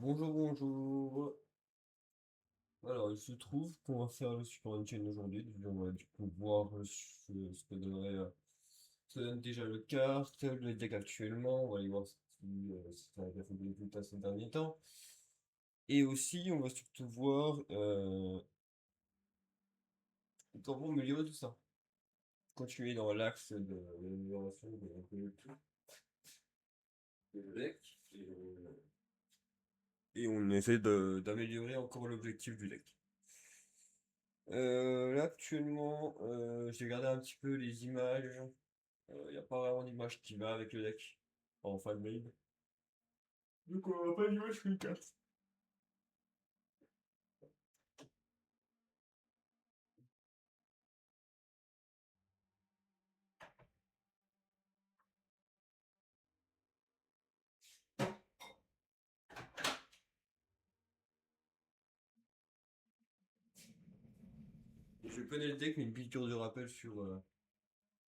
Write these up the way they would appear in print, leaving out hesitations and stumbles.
Bonjour, bonjour. Alors, il se trouve qu'on va faire le Super Nintendo aujourd'hui. Donc, on va du coup voir ce que donnerait, ça donne déjà le kart, le deck actuellement. On va aller voir si ça a bien fait des résultats ces derniers temps. Et aussi, on va surtout voir comment améliorer tout ça. Continuer dans l'axe de l'amélioration de deck. Et on essaie d'améliorer encore l'objectif du deck. Là actuellement, j'ai regardé un petit peu les images. Il n'y a pas vraiment d'image qui va avec le deck en fanmade. Donc on n'a pas d'image free carte. Je connais le deck, mais une piqûre de rappel sur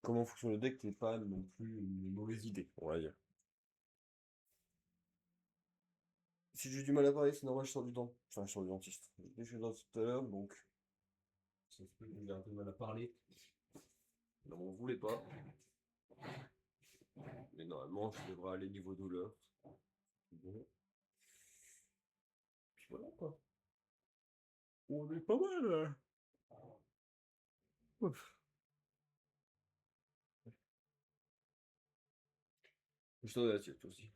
comment fonctionne le deck n'est pas non plus une mauvaise idée, on va dire. Si j'ai du mal à parler, c'est normal, je sors du dent. Enfin, je sors du dentiste. J'étais chez le dentiste tout à l'heure, donc ça se peut que j'ai un peu de mal à parler. Non, on voulait pas. Mais normalement, je devrais aller niveau douleur. Bon. Puis voilà quoi. On est pas mal là. Ouf. Je t'en ai l'assiette aussi.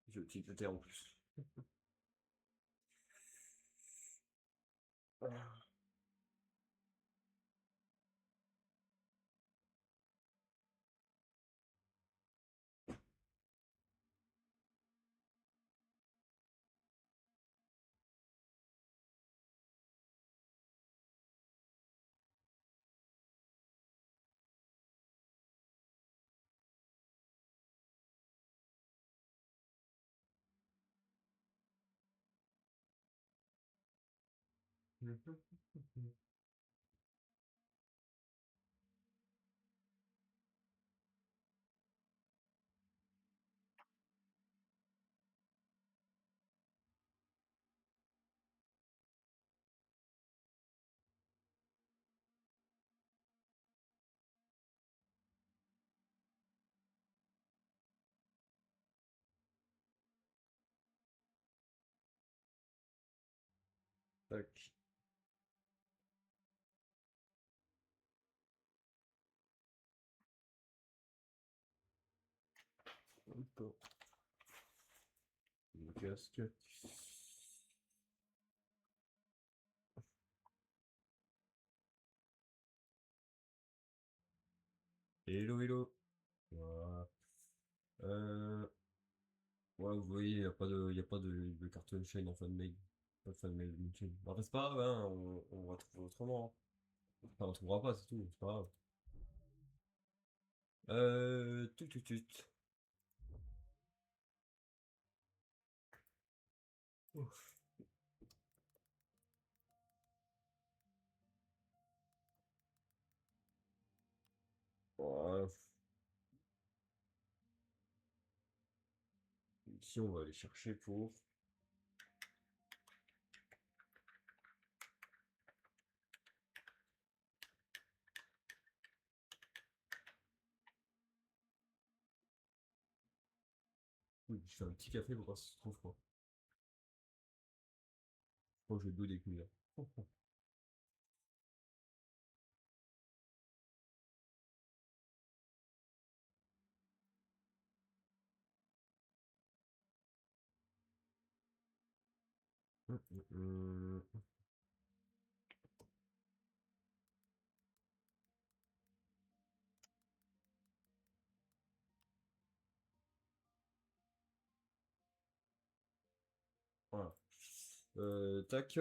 J'ai le petit thé en plus. Tac. Hop. Le casque. Hello, hello. Voilà. Euh, voilà, vous voyez, il y a pas de carton chain en fanmade. Pas de fanmade inutile. Enfin, c'est pas grave, hein, on va trouver autrement. Hein. Enfin, on trouvera pas, c'est tout, c'est pas grave. Tut tut tut. Ouf. Voilà. Ici, on va aller chercher pour. Oui, je fais un petit café pour voir si c'est trop froid. Je crois que j'ai le dos découvert. Voilà. Tac.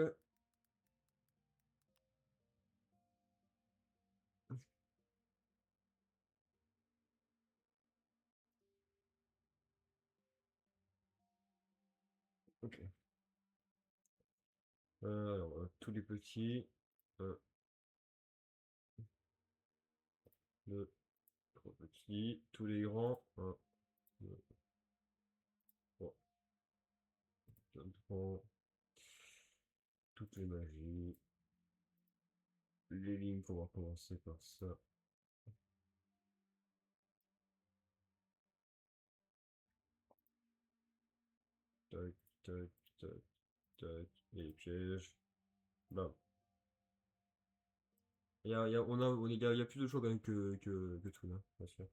Ok. Alors, tous les petits. 1, 2, 3 petits. Tous les grands. 1, 2, 3. prend toutes les magies. Les lignes, on va commencer par ça. Tac, tac, tac, tac. Et les pièges. Bam. Il y a plus de choix quand même que tout là, bien sûr.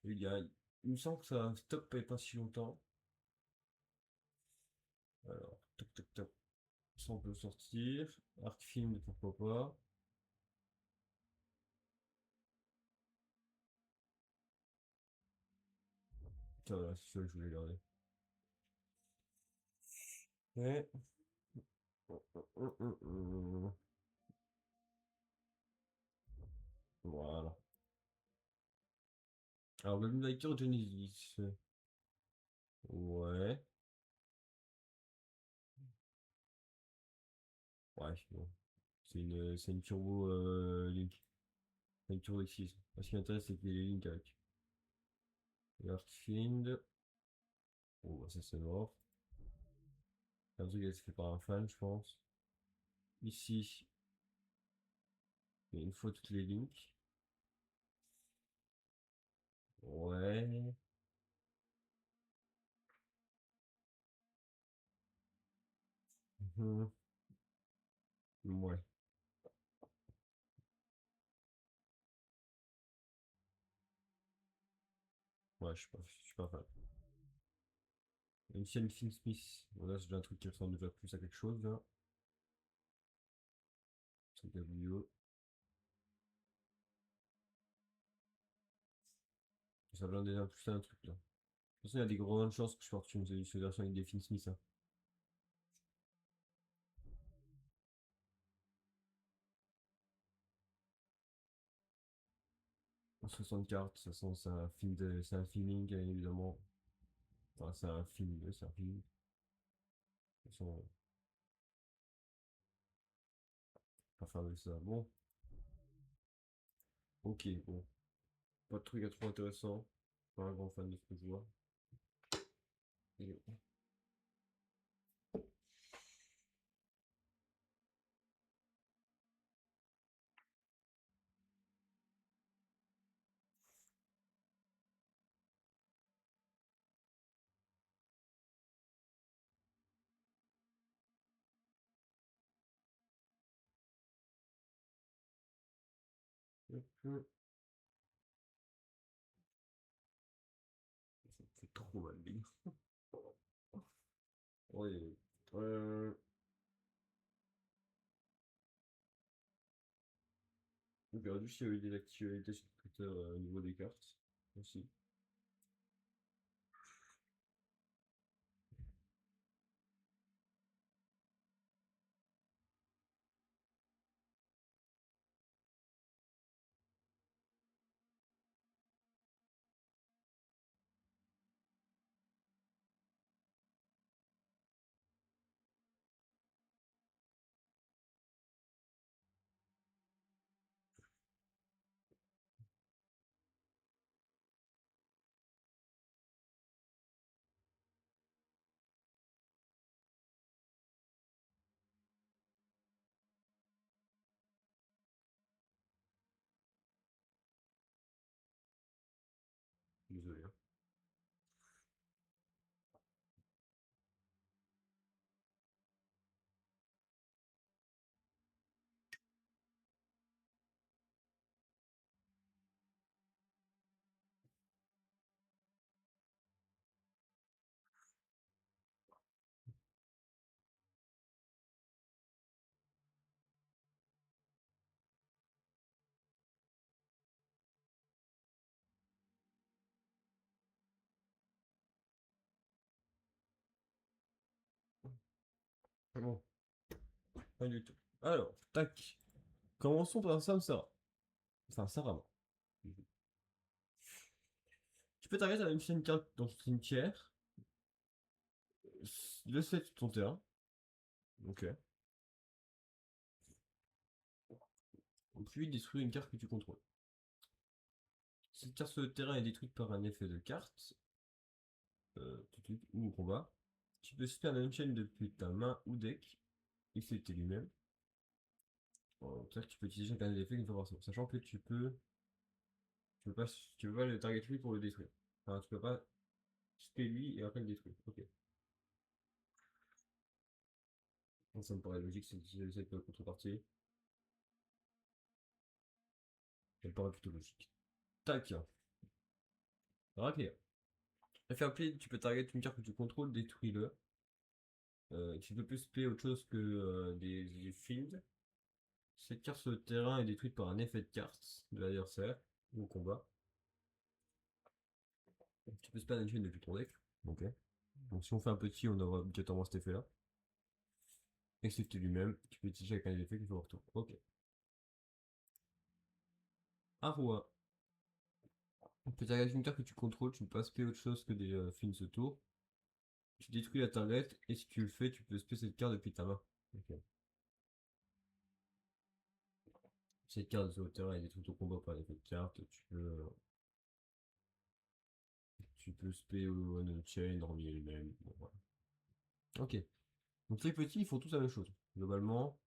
Il me semble que ça stop il pas si longtemps. Alors, tac, tac, tac. Ça on peut sortir. Arc film, pourquoi pas. Putain, voilà, c'est ça que je voulais garder. Ouais. Voilà. Alors, le Moonlighter Genesis. Ouais. Ouais, bon. C'est une turbo Link. C'est une turbo X6. Ce qui m'intéresse, c'est qu'il y ait les Link avec. Earthfiend. Oh, bah ça c'est mort. C'est un truc qui a été fait par un fan, je pense. Ici, il y a une fois toutes les links. Ouais. Mhm. Ouais. Ouais, je suis pas fan. Une chaîne Finn Smith. Bon, là, c'est déjà un truc qui ressemble déjà plus à quelque chose, là. Truc à vidéo. Ça blinde déjà plus à un truc, là. De toute façon, il y a des grandes chances que je sorte une version avec des Finn Smith, hein. 60 cartes, ça sent, c'est un filming, évidemment. Enfin, c'est un film, c'est un film. De toute façon, pas faire de ça. Bon, ok, bon. Pas de truc à trop intéressant. Pas un grand fan de ce que je vois. Et- hop, ça me fait trop mal lire. Ouais. Euh, j'ai perdu s'il y avait des actualités sur Twitter au niveau des cartes. Aussi. Désolé, hein. Bon, pas du tout. Alors, tac. Commençons par Samsara. Enfin, Sarama. Tu peux t'arrêter à une chaîne carte dans ton cimetière. Le 7 sur ton terrain. Ok. Puis détruire une carte que tu contrôles. Si cette carte sur le terrain est détruite par un effet de carte, tout de suite, ou au combat, Tu peux spé un unchain depuis ta main ou deck, et c'était lui-même. Bon, c'est-à-dire que tu peux utiliser chacun des effets une fois par tour. Sachant que tu peux pas le target lui pour le détruire. Enfin, tu peux pas spé lui et après le détruire. Ok. Donc, ça me paraît logique, c'est cette contrepartie. Ça me paraît plutôt logique. Tac. Raclé. Effet appelé, tu peux target une carte que tu contrôles, détruis-le. Tu peux plus spé autre chose que des fields. Cette carte sur le terrain est détruite par un effet de carte de l'adversaire au combat. Tu peux spam une chaîne depuis ton deck. Ok. Donc si on fait un petit, on aura obligatoirement cet effet là. Excepté lui-même, tu peux utiliser chacun des effets qu'il faut retour. Ok. Arroa. On peut target une carte que tu contrôles, tu ne peux pas spé autre chose que des fins ce tour. Tu détruis la target et si tu le fais, tu peux spé cette carte depuis ta main. Ok. Cette carte sur le terrain est détruite au combat par l'effet de carte. Tu peux spé au one chain, hormis elle-même. Bon, voilà. Ok. Donc les petits, ils font tous la même chose. Globalement,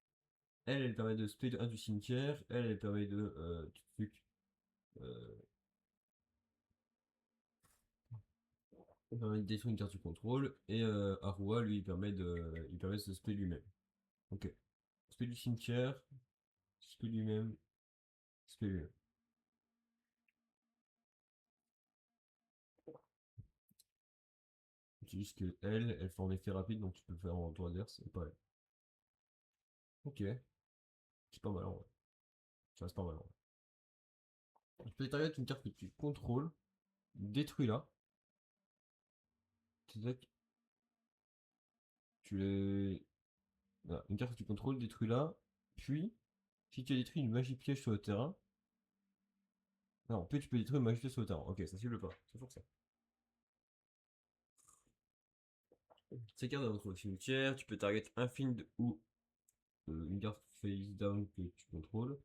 elle permet de spé un du cimetière. Elle permet de euh, elle permet de détruire une carte du contrôle. Et Arua, lui, il permet de se spé lui-même. Ok. Spé du cimetière, spé lui-même, spé lui-même. C'est juste que elle fait en effet rapide, donc tu peux le faire en tour adverse, et pas elle. Ok. C'est pas mal en vrai. Ça reste pas mal en vrai. Tu peux target une carte que tu contrôles, détruis-la. C'est-à-dire que tu les. Voilà, une carte que tu contrôles, détruis-la. Puis, si tu as détruit une magie piège sur le terrain. Non, puis tu peux détruire une magie piège sur le terrain. Ok, ça cible pas. C'est pour ça. Ces cartes dans votre cimetière, tu peux target un field ou une carte face down que tu contrôles.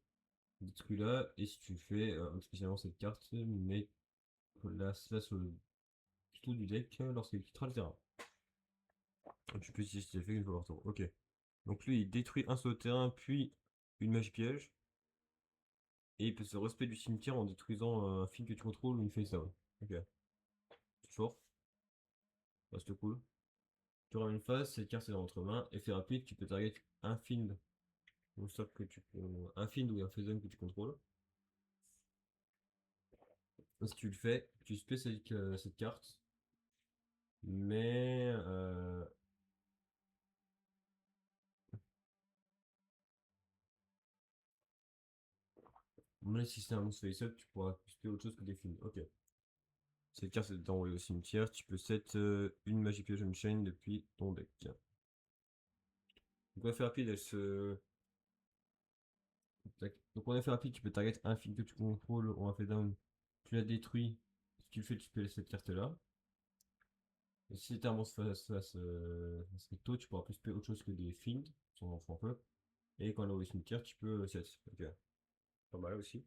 Détruis-la. Et si tu fais spécialement cette carte, mets la sur le tout du deck lorsqu'il quittera le terrain. Tu peux utiliser cet effet une fois par tour. Ok. Donc lui, il détruit un sur le terrain, puis une magie piège. Et il peut se respect du cimetière en détruisant un field que tu contrôles ou une face down. Ok. C'est fort. Reste cool. Tu auras une phase, cette carte est dans votre main. Effet rapide, tu peux target un field. Donc ça que tu peux. Un field ou un face down que tu contrôles. Et si tu le fais, tu spé cette carte. Mais si c'est un monstre face-up, tu pourras spé autre chose que des fields. Ok. Cette carte est envoyée au cimetière, tu peux set une Magic Fusion Chain depuis ton deck. Donc en effet rapide, elle se. Tac. Donc en effet rapide, tu peux target un field que tu contrôles ou un fait down. Tu la détruis. Si tu le fais, tu peux laisser cette carte là. Et si c'était un monstre face recto, tu pourras plus spé autre chose que des fields, son enfant peu. Et quand elle est au cimetière, tu peux set. Ok. Pas mal aussi.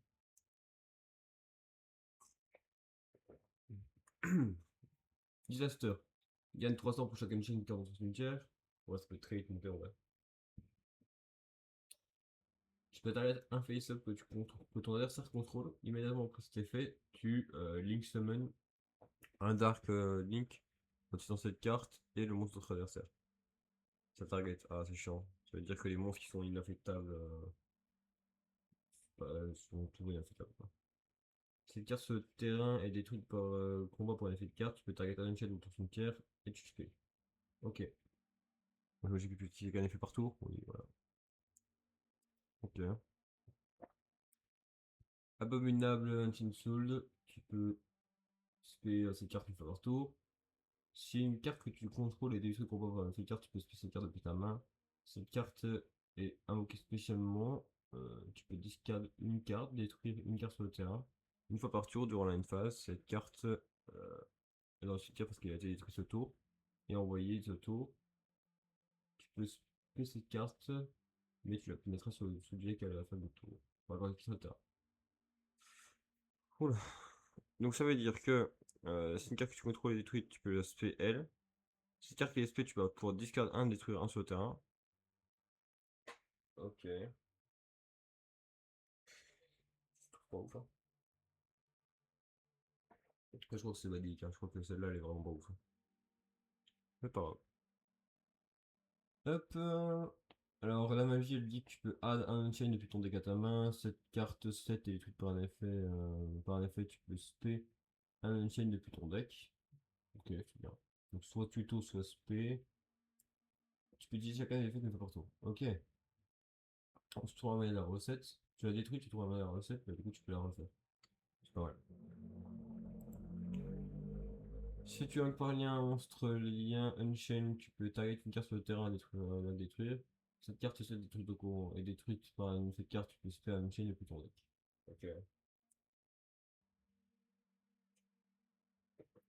Disaster. Gagne 300 pour chaque chain qui dans son cimetière. Ouais, ça peut très vite monter en vrai. Tu peux target un face-up que ton adversaire contrôle. Immédiatement après cet effet, tu Link Summon un Dark Link dans cette carte et le monstre de votre adversaire. Ça target. Ah, c'est chiant. Ça veut dire que les monstres qui sont inaffectables sont tous inaffectables. Cette carte sur le terrain est détruite par combat pour un effet de carte. Tu peux target un unchain ou ton cimetière et tu fais. Ok. Moi j'ai pu utiliser qu'un effet par tour. Oui, voilà. Ok. Abominable Ancient Soul. Tu peux spé cette carte une fois par tour. Si une carte que tu contrôles est détruite pour pouvoir cette carte, tu peux spé cette carte depuis ta main. Cette carte est invoquée spécialement. Tu peux discard une carte, détruire une carte sur le terrain. Une fois par tour durant la phase, cette carte est dans le cimetière parce qu'elle a été détruite ce tour. Et envoyée ce tour. Tu peux spé cette carte, mais tu la mettras sur le deck à la fin du tour. Enfin, sur le terrain. Oula. Donc ça veut dire que si une carte que tu contrôles est détruite, tu peux la spé elle. Cette carte qui est SP, tu vas pouvoir discard un, détruire un sur le terrain. Ok. Je trouve pas ouf, hein. Après, je crois que c'est basique, hein. Je crois que celle-là, elle est vraiment pas ouf, hein. Mais pas grave. Hop. Alors, la magie, elle dit que tu peux add un chain depuis ton deck à ta main. Cette carte 7 est détruite par un effet. Par un effet, tu peux spé un chain depuis ton deck. Ok, c'est bien. Donc, soit tuto, soit spé. Tu peux utiliser chacun des effets que tu partout. Ok. On se trouve à la recette. Tu l'as détruit, tu trouves à la recette, bah, du coup, tu peux la refaire. C'est pas mal. Si tu as par lien un monstre lien Unchain, tu peux target une carte sur le terrain à détruire, la détruire. Cette carte est détruite au courant est détruite par cette carte, tu peux se faire Unchain depuis ton deck. Ok.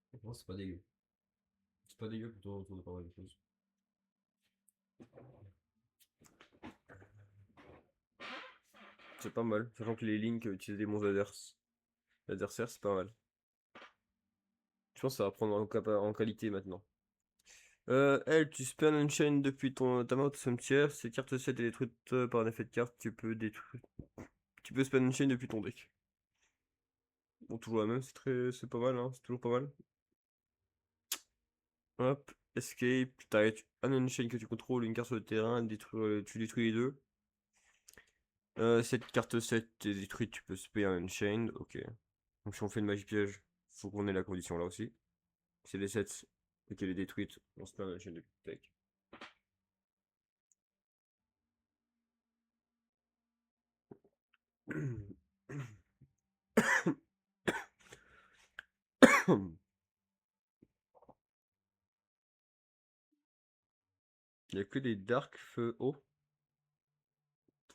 Franchement, c'est pas dégueu. C'est pas dégueu pour toi autour de pas mal de choses. C'est pas mal, sachant que les links utilisent des monstres adversaires, c'est pas mal. Je pense que ça va prendre en qualité maintenant. Elle, tu spam Unchain depuis ta main au cimetière. Cette carte 7 est détruite par un effet de carte, tu peux détruire. Tu peux spam Unchain depuis ton deck. Bon, toujours la même, c'est pas mal, hein, c'est toujours pas mal. Hop, escape, t'arrêtes un Unchain que tu contrôles, une carte sur le terrain, tu détruis les deux. Cette carte 7 est détruite, tu peux spam un Unchain, ok. Donc si on fait une magie piège, faut qu'on ait la condition là aussi. Si les 7 et qu'elle est détruite, on spam un Unchain depuis le deck. Il n'y a que des Dark Feu haut.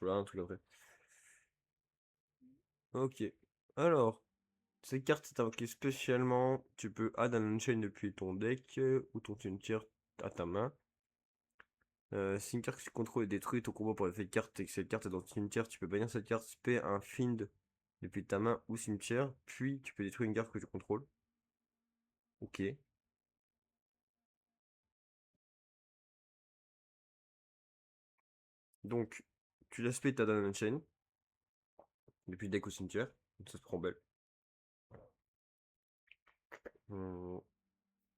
Voilà un truc après. Ok. Alors, ces cartes, c'est invoqué spécialement. Tu peux add un Unchain depuis ton deck ou ton cimetière à ta main. Si une carte que tu contrôles est détruite au combat pour l'effet de carte et que cette carte est dans le cimetière, tu peux bannir cette carte, spé un find depuis ta main ou cimetière, puis tu peux détruire une carte que tu contrôles. Ok. Donc, tu la spé, t'as un Unchain depuis le deck au cimetière. Donc ça se prend belle.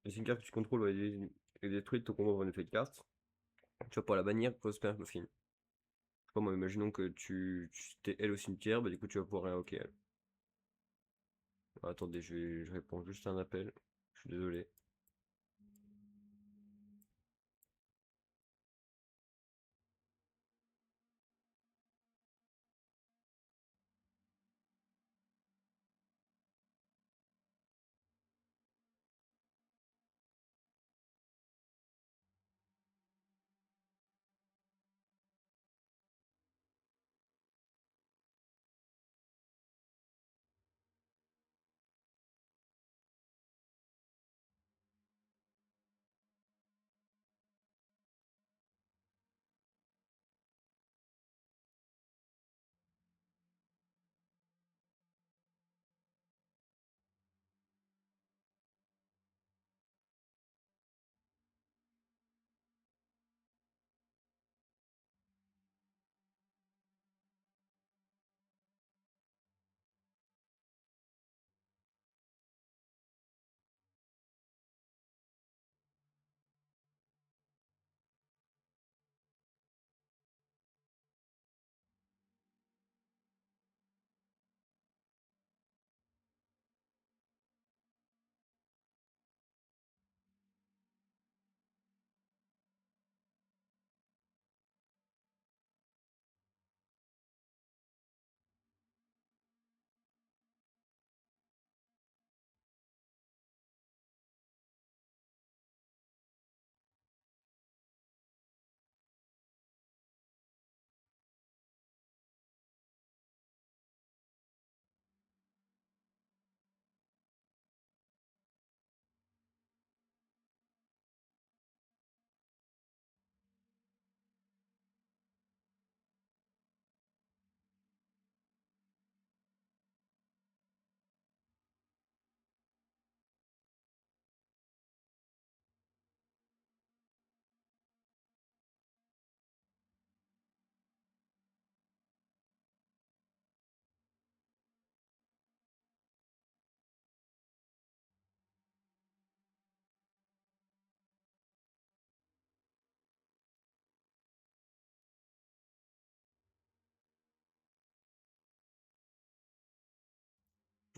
Et si une carte que tu contrôles est détruite au combat pour un effet de carte, tu vas pouvoir la bannir pour spé un find. Je sais pas moi, imaginons que tu t'es elle au cimetière, bah du coup tu vas pouvoir réinvoquer elle. Attendez, je réponds juste à un appel. Je suis désolé.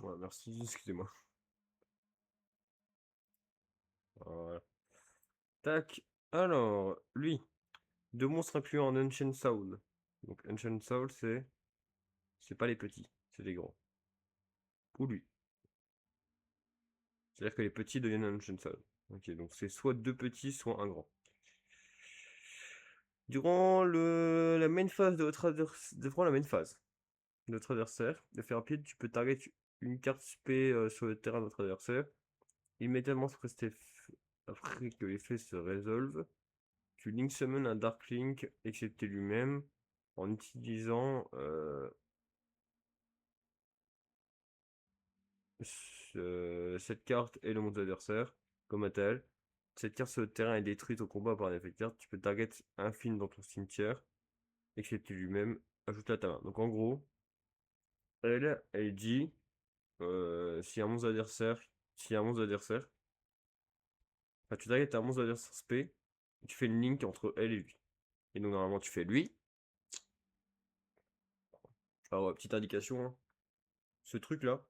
Ouais, merci, excusez-moi. Voilà. Tac. Alors, lui. Deux monstres incluant un Ancient Soul. Donc, Ancient Soul, c'est pas les petits, c'est les grands. Ou lui. C'est-à-dire que les petits deviennent un Ancient Soul. Ok, donc c'est soit deux petits, soit un grand. Durant la main phase de votre adversaire, de votre adversaire, de faire rapide, tu peux target une carte spé sur le terrain de votre adversaire. Immédiatement après que l'effet se résolve, tu Link Summon un Dark Link, excepté lui-même, en utilisant cette carte et le monstre adversaire comme tel. Cette carte sur le terrain est détruite au combat par un effet de carte. Tu peux target un film dans ton cimetière, excepté lui-même, ajoute à ta main. Donc en gros, elle dit si un monstre adversaire, enfin, tu target un monstre adversaire spé, tu fais une link entre elle et lui. Et donc normalement tu fais lui. Alors petite indication, hein. Ce truc là,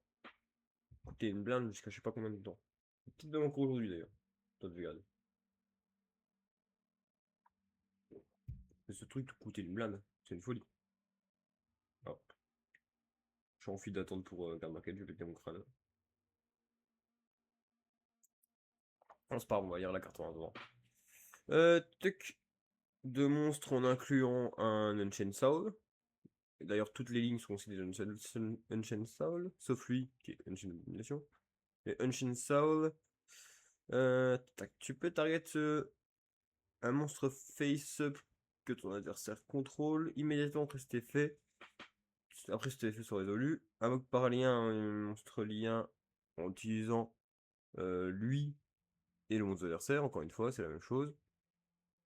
coûtait une blinde jusqu'à je sais pas combien de temps. Peut-être même encore aujourd'hui d'ailleurs. Toi de regarder. Mais ce truc coûtait une blinde, c'est une folie. Alors, j'ai envie d'attendre pour Garde Market, je vais péter mon crâne. Non, c'est pas grave, on va lire la carte en devant. Tuc. Deux monstres en incluant un Unchained Soul. D'ailleurs, toutes les lignes sont aussi des Unchained Soul, sauf lui qui est Unchained Domination. Et Unchained Soul, tac, tu peux target un monstre face-up que ton adversaire contrôle immédiatement après cet effet. Après cet effet soit résolu, invoque par lien un monstre lien en utilisant lui et le monstre adversaire. Encore une fois, c'est la même chose.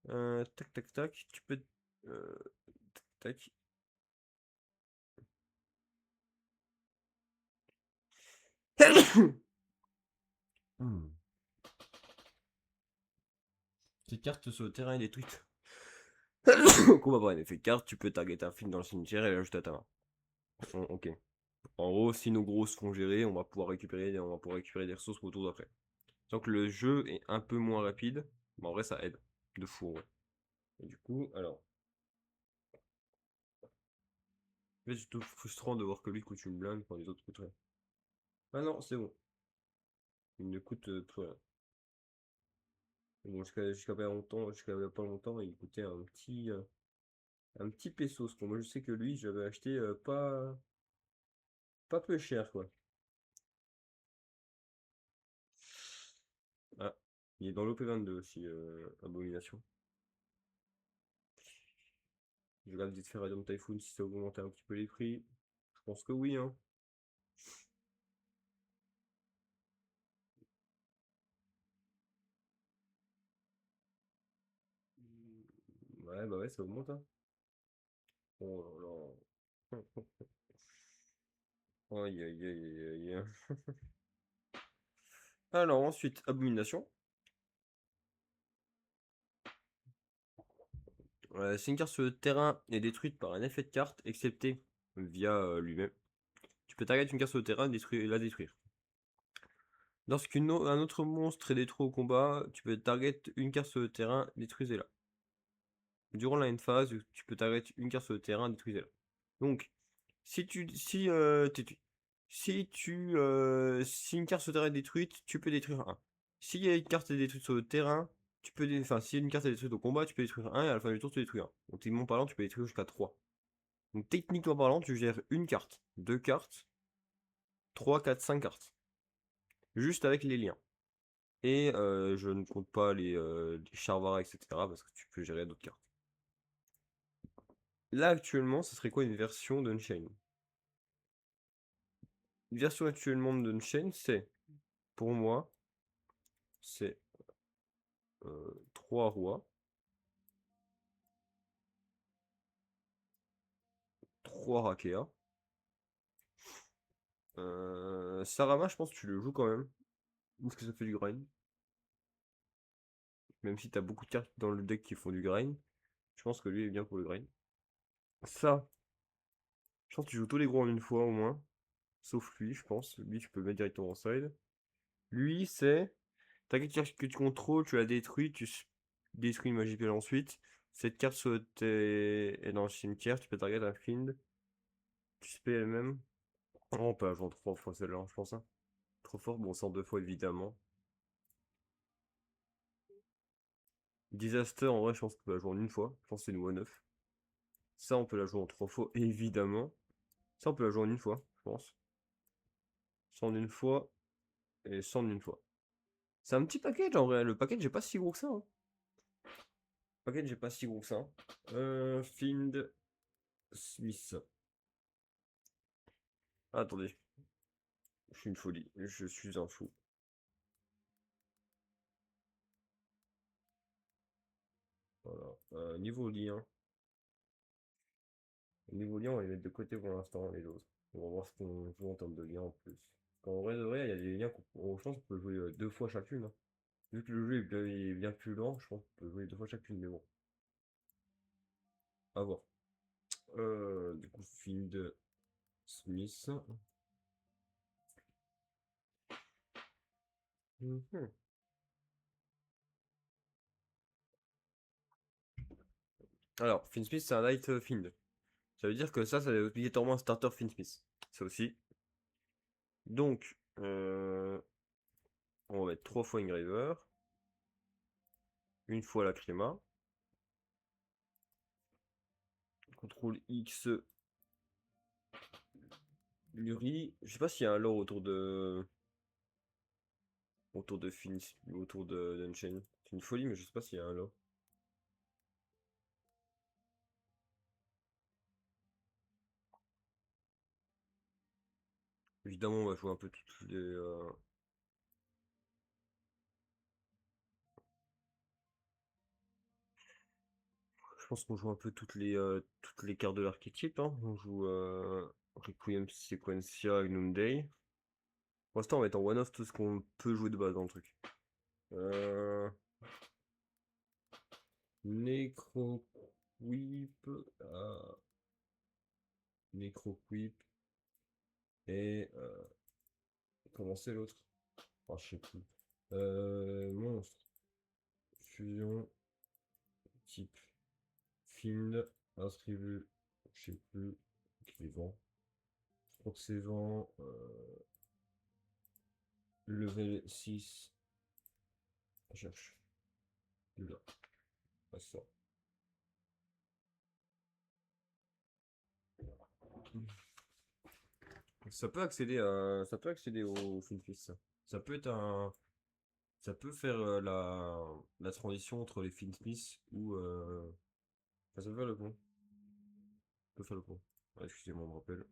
Tac, tac, tac. Tu peux. Euh, tac. Hmm. Cette carte sur le terrain est détruite. Combat par un effet de carte, tu peux target un film dans le cimetière et l'ajouter à ta main. Ok. En gros, si nos gros se font gérer, on va pouvoir récupérer des ressources pour le tour d'après. Tant que le jeu est un peu moins rapide, mais en vrai ça aide. De fou, ouais. Et du coup, alors. C'est surtout frustrant de voir que lui coûte une blinde quand les autres coûtent rien. Ah non, c'est bon. Il ne coûte plus rien. Bon, jusqu'à pas longtemps, il coûtait un petit pesos. Moi, je sais que lui, j'avais acheté pas peu cher, quoi. Ah, il est dans l'OP22 aussi, Abomination. Je regarde vite fait Radiant Typhoon si ça augmente un petit peu les prix. Je pense que oui, hein. Ouais, bah ouais, ça augmente, hein. Oh là là. Aïe, aïe, aïe, aïe, aïe. Alors, ensuite, Abomination. Si une carte sur le terrain est détruite par un effet de carte, excepté via lui-même, tu peux target une carte sur le terrain et la détruire. Lorsqu'un autre monstre est détruit au combat, tu peux target une carte sur le terrain, détruisez-la. Durant la end phase, tu peux target une carte sur le terrain, détruisez-la. Donc, si une carte sur le terrain est détruite, tu peux détruire un. Si une carte est détruite sur le terrain, si une carte est détruite au combat, tu peux détruire un et à la fin du tour, tu détruis un. Donc, techniquement parlant, tu peux détruire jusqu'à 3. Donc, techniquement parlant, tu gères une carte, deux cartes, 3, 4, 5 cartes. Juste avec les liens. Et je ne compte pas les Charvara, etc. parce que tu peux gérer d'autres cartes. Là, actuellement, ce serait quoi une version d'Unchained? Une version actuellement d'Unchained, pour moi, c'est 3 rois, 3 Rakea. Sarama, je pense que tu le joues quand même. Parce que ça fait du grind. Même si t'as beaucoup de cartes dans le deck qui font du grind. Je pense que lui est bien pour le grind. Ça, je pense que tu joues tous les gros en une fois au moins. Sauf lui, je pense. Lui, tu peux le mettre directement en side. Lui, c'est... Ta carte que tu contrôles, tu la détruis, détruis une magie pile ensuite. Cette carte est dans le cimetière, tu peux target un fiend. Tu spé elle-même. Oh, on peut la jouer en 3 fois celle-là, je pense. Hein. Trop fort, bon, 102 fois évidemment. Disaster, en vrai, je pense qu'on peut la jouer en une fois. Je pense que c'est une 1-9. Ça, on peut la jouer en 3 fois, évidemment. Ça, on peut la jouer en une fois, je pense. Ça en une fois, et ça en une fois. C'est un petit package en vrai. Le package est pas si gros que ça. Hein. Le package est pas si gros que ça. Find Smith. Ah, attendez. Je suis une folie. Je suis un fou. Voilà. Niveau lien. Niveau lien, on va les mettre de côté pour l'instant, les autres. On va voir ce qu'on joue en termes de lien en plus. En vrai de vrai, il y a des liens je pense qu'on peut jouer 2 fois chacune. Hein. Vu que le jeu est bien plus lent, je pense qu'on peut jouer 2 fois chacune, mais bon. À voir. Du coup, Find Smith. Mhm. Alors, Finsmith, c'est un Light Find. Ça veut dire que ça c'est obligatoirement un starter Finsmith. Ça aussi. Donc, on va mettre 3 fois Engraver. Une fois la Créma. CTRL X, Luri. Je sais pas s'il y a un lore autour de Fins, autour d'Unchained. C'est une folie, mais je sais pas s'il y a un lore. Évidemment, on va jouer un peu toutes les. Je pense qu'on joue un peu toutes les cartes de l'archétype. Hein. On joue Requiem Sequentia Gnome Day. Pour l'instant, on va être en one-off tout ce qu'on peut jouer de base dans le truc. Euh, Necroquip. Necroquip. Et. Comment c'est l'autre? Ah, je sais plus. Monstre. Fusion. Type. Find. Attribut. Je sais plus. Vent. Je crois que c'est vent. Level 6. Je cherche. Là. Ah, ça. Ça peut accéder au Finfist, ça. Ça peut être un. Ça peut faire la transition entre les Finsmith ou. Ça peut faire le pont. Ça peut faire le pont. Ah, excusez-moi, on me rappelle.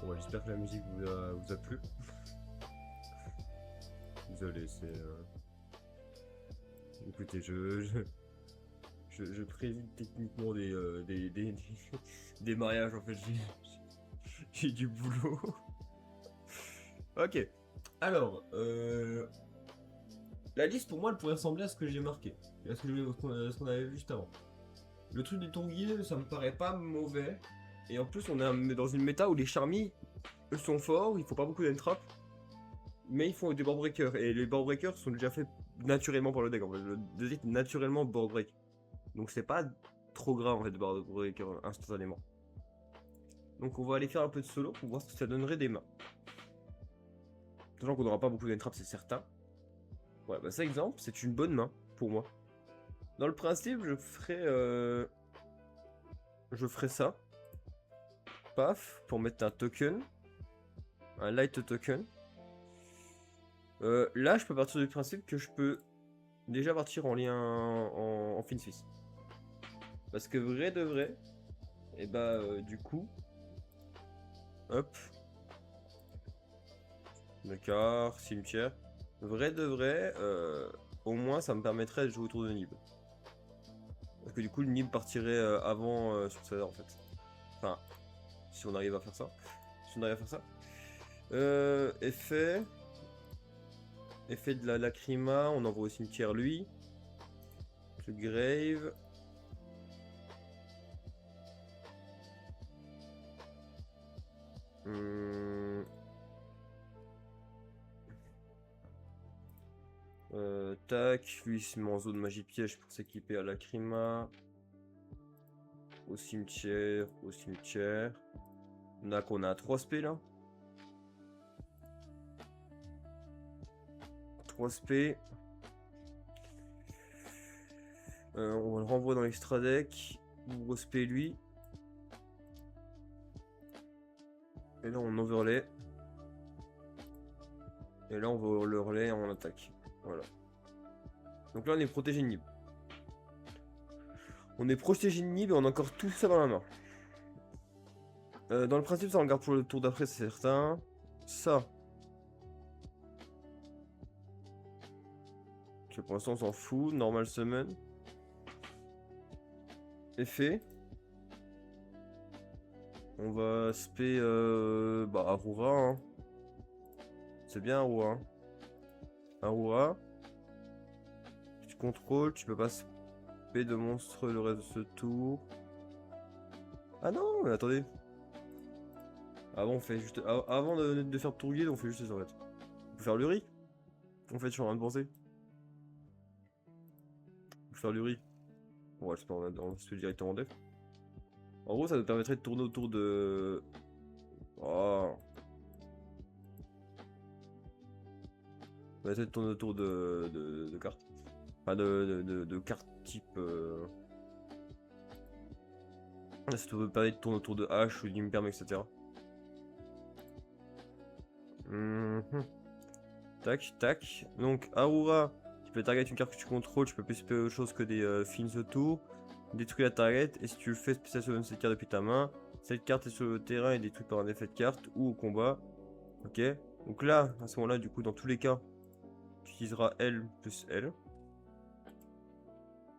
Bon, ouais, j'espère que la musique vous a plu. Désolé, c'est... Écoutez, je préside techniquement des mariages, en fait, j'ai du boulot. Ok, alors, la liste pour moi elle pourrait ressembler à ce que j'ai marqué, à ce qu'on avait vu juste avant. Le truc des tourguiers, ça me paraît pas mauvais, et en plus on est dans une méta où les charmis, eux sont forts, il faut pas beaucoup d'entrap, mais ils font des board breakers, et les board breakers sont déjà faits naturellement par le deck, en fait, le deck est naturellement board break. Donc c'est pas trop grave en fait de board breaker instantanément. Donc on va aller faire un peu de solo pour voir ce que ça donnerait des mains. Sachant qu'on n'aura pas beaucoup d'entrap, c'est certain. Ouais, bah ça exemple, c'est une bonne main pour moi. Dans le principe, je ferai ça. Paf, pour mettre un token. Un light token. Là, je peux partir du principe que je peux déjà partir en lien en fin suisse. Parce que vrai de vrai, et bah du coup, hop. D'accord, cimetière. Vrai de vrai, au moins ça me permettrait de jouer autour de Nib. Parce que du coup, le Nib partirait avant sur César en fait. Enfin, si on arrive à faire ça. Si on arrive à faire ça. Effet. Effet de la lacryma, on envoie au cimetière lui. Le grave. Tac, lui il se met en zone magie piège pour s'équiper à lacryma. Au cimetière, au cimetière. On a 3 spé là. 3 spé. On le renvoie dans l'extra deck. Gros spé lui. Et là on overlay. Et là on va le relais en attaque. Voilà. Donc là on est protégé de Nib. On est protégé de Nib et on a encore tout ça dans la main. Dans le principe ça on le garde pour le tour d'après c'est certain. Ça. Ok, pour l'instant on s'en fout. Normal summon. Effet. On va spé Aurora. Hein. C'est bien Aurora. Hein. Aurora. Tu contrôles, tu peux pas spé de monstre le reste de ce tour. Ah non, mais attendez. Avant, on fait juste. Avant de faire tourguer, on fait juste ça en fait. On peut faire le riz. En fait, je suis en train de penser. On peut faire le riz. Bon, ouais, on se fait directement en def. En gros, ça nous permettrait de tourner autour de. Oh. On va essayer de tourner autour de cartes. Enfin, de cartes type. Ça te permet de tourner autour de H ou d'Imperm, etc. Tac, tac. Donc, Aurora, tu peux target une carte que tu contrôles, tu peux plus spécifier autre chose que des fins autour. Détruis la target, et si tu le fais spécial sur cette carte depuis ta main, cette carte est sur le terrain et détruite par un effet de carte ou au combat. Ok. Donc là, à ce moment-là, du coup, dans tous les cas, tu utiliseras L plus L.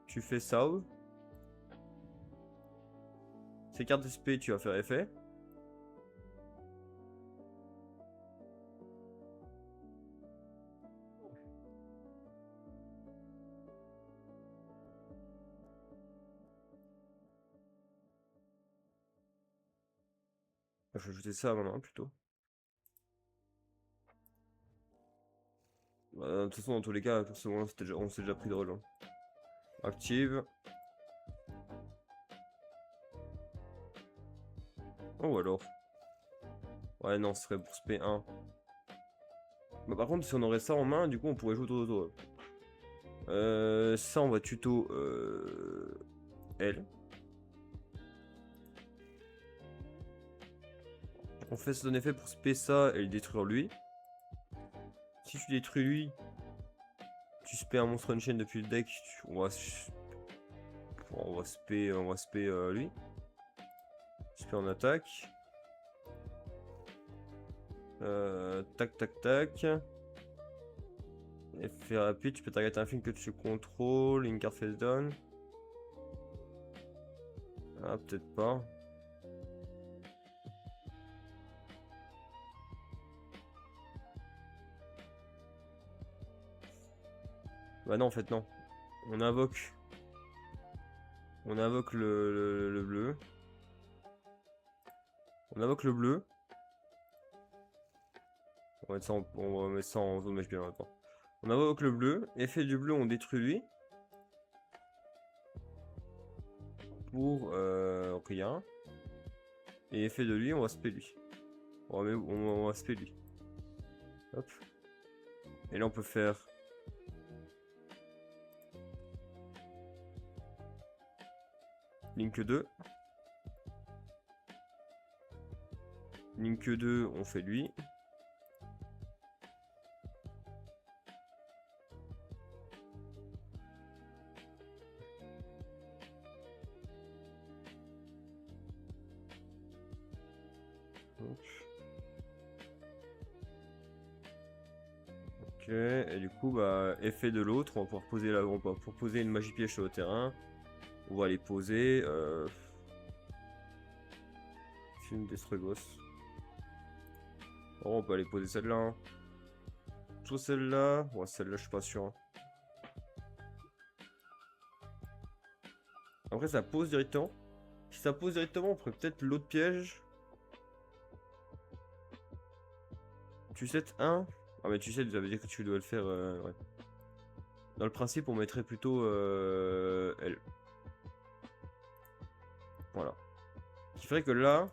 Tu fais ça. Ces cartes SP, tu vas faire effet. Je vais ajouter ça maintenant plutôt. Bah, de toute façon, dans tous les cas, on s'est déjà pris de rôle. Hein. Active. Oh alors. Ouais, non, ce serait pour SP 1. Bah, par contre, si on aurait ça en main, du coup, on pourrait jouer autour de toi. Ça, on va tuto L. On fait son effet pour spé ça et le détruire lui. Si tu détruis lui, tu spé un monstre on-chain depuis le deck. On va spé lui. Spé en attaque. Tac, tac, tac. Effet rapide, tu peux target un film que tu contrôles. Une carte face down. Ah, peut-être pas. Bah non, en fait, non. On invoque. On invoque le bleu. On invoque le bleu. On va mettre ça on va mettre ça en zone match bien maintenant. On invoque le bleu. Effet du bleu, on détruit lui. Pour rien. Et effet de lui, on va spé lui. On va spé lui. Hop. Et là, on peut faire. Link 2. Link 2, on fait lui. Ok, et du coup, bah, effet de l'autre, on va pouvoir poser on va pouvoir poser une magie piège sur le terrain. On va les poser. Film Destrogos. Oh, on peut aller poser celle-là. Hein. Soit celle-là. Ouais, celle-là, je suis pas sûr. Hein. Après, ça pose directement. Si ça pose directement, on pourrait peut-être l'autre piège. Tu set 1. Ah, mais tu sais, ça veut dire que tu dois le faire. Ouais. Dans le principe, on mettrait plutôt L. Voilà. Ce qui ferait que là,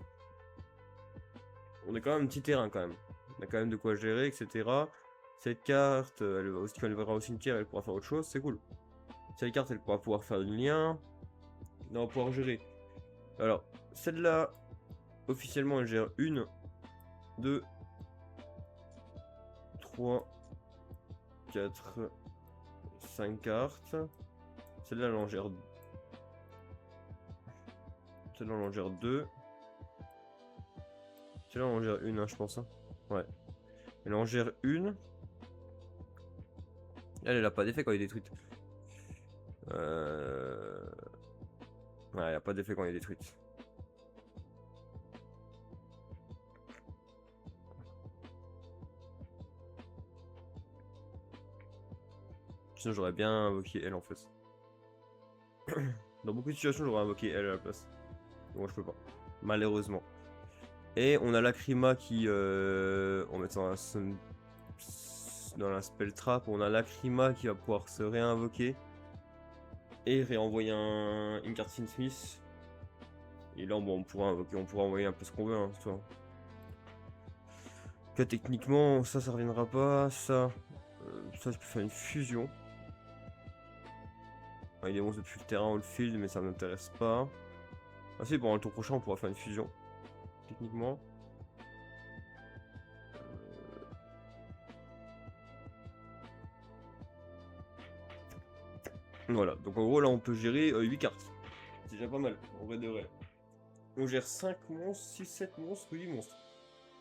on a quand même un petit terrain quand même. On a quand même de quoi gérer, etc. Cette carte, quand elle va au cimetière, elle pourra faire autre chose, c'est cool. Cette carte, elle pourra pouvoir faire du lien. On va pouvoir gérer. Alors, celle-là, officiellement, elle gère 1, 2, 3, 4, 5 cartes. Celle-là, elle en gère. Celle-là, elle en gère 2. Celle-là, on en gère 1, hein, je pense. Hein. Ouais. Elle en gère 1. Elle a pas d'effet quand elle est détruite. Ouais, elle a pas d'effet quand elle est détruite. Sinon, j'aurais bien invoqué elle en fait. Dans beaucoup de situations, j'aurais invoqué elle à la place. Bon, je peux pas. Malheureusement. Et on a Lacrima qui. On met ça dans la spell trap. On a Lacrima qui va pouvoir se réinvoquer. Et réenvoyer une carte Smith. Et là, bon, on pourra invoquer, on pourra envoyer un peu ce qu'on veut. Hein, toi. Que techniquement, ça reviendra pas. Ça, je peux faire une fusion. Il est bon depuis le terrain ou le field, mais ça m'intéresse pas. Ah si, bon, le tour prochain, on pourra faire une fusion. Techniquement. Voilà, donc en gros, là, on peut gérer 8 cartes. C'est déjà pas mal, en vrai de vrai. On gère 5 monstres, 6, 7 monstres, 8 monstres.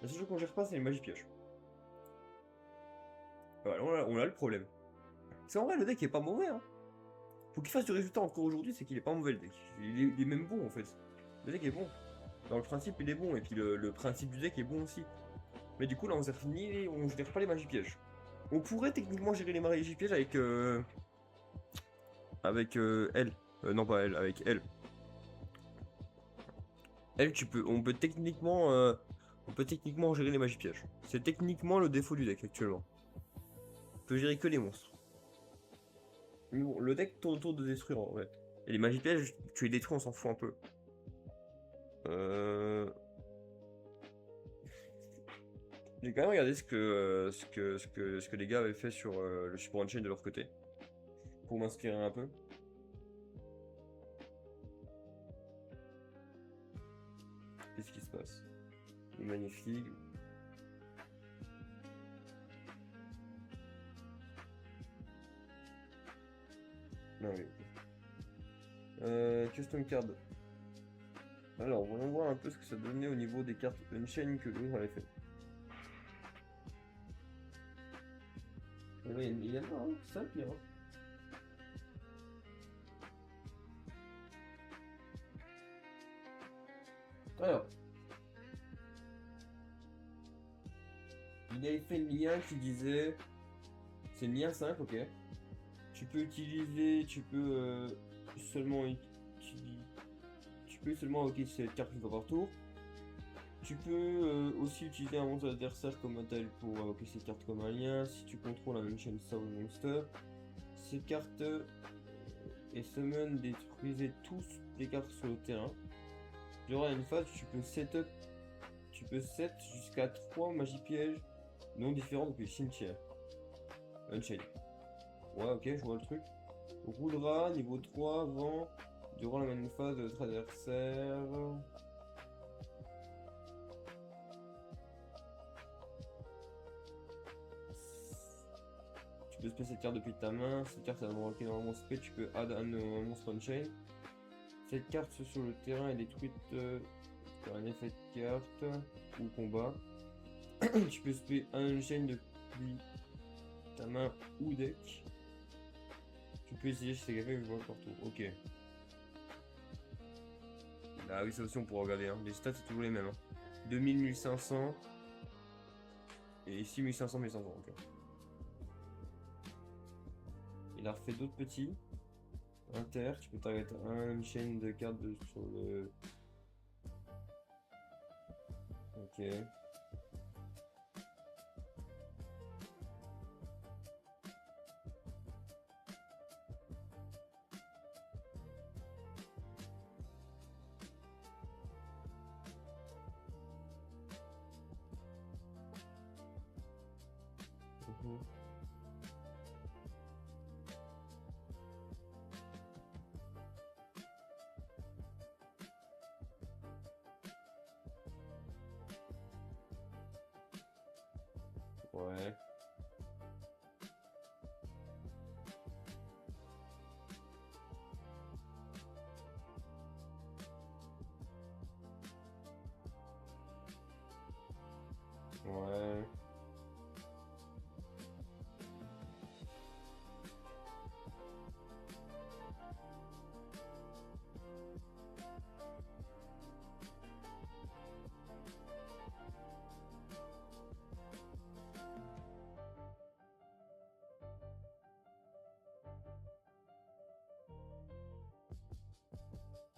La seule chose qu'on gère pas, c'est les magies pièges. Voilà, on a le problème. C'est en vrai, le deck est pas mauvais, hein. Faut qu'il fasse du résultat encore aujourd'hui, c'est qu'il est pas mauvais le deck. Il est même bon en fait. Le deck est bon. Dans le principe, il est bon, et puis le principe du deck est bon aussi. Mais du coup, là, on gère pas les magies pièges. On pourrait techniquement gérer les magies pièges avec. Avec elle. Non, pas elle, avec elle. Elle, on peut techniquement gérer les magies pièges. C'est techniquement le défaut du deck actuellement. On peut gérer que les monstres. Mais bon, le deck tourne autour de détruire en vrai. Et les magies pièges, tu les détruis, on s'en fout un peu. J'ai quand même regardé ce que les gars avaient fait sur le support on-chain de leur côté. Pour m'inspirer un peu. Qu'est-ce qui se passe? Il est magnifique. Non, oui. Custom card. Alors, voyons voir un peu ce que ça donnait au niveau des cartes on-chain que nous avait fait. Ouais, il y en a, hein, c'est ça le pire. Hein. Alors, il avait fait le lien qui disait. C'est le lien 5, ok. Seulement tu peux seulement invoquer cette carte une fois par tour. Tu peux aussi utiliser un monstre adversaire comme modèle pour invoquer cette carte comme un lien si tu contrôles la même chaîne Soul Monster. Cette carte et summon détruisez tous les cartes sur le terrain. Durant une phase, tu peux set jusqu'à 3 magies pièges non différents depuis le cimetière. Unchained. Ouais, ok, je vois le truc. Roulera, niveau 3, vent, durant la même phase de votre adversaire. Tu peux spé cette carte depuis ta main. Cette carte est marquée dans mon spé. Tu peux add un monstre on-chain. Cette carte sur le terrain est détruite par un effet de carte ou combat. Tu peux spé un on-chain depuis ta main ou deck. Tu peux essayer si c'est café ou jouer partout. Ok. Ah oui, ça aussi on pourra regarder. Hein. Les stats c'est toujours les mêmes. Hein. 2000, 1500 et ici 1500, 1500. Ok. Il a refait d'autres petits. Inter, tu peux target une chaîne de cartes sur le. Ok. Mhm. Ouais. Ouais.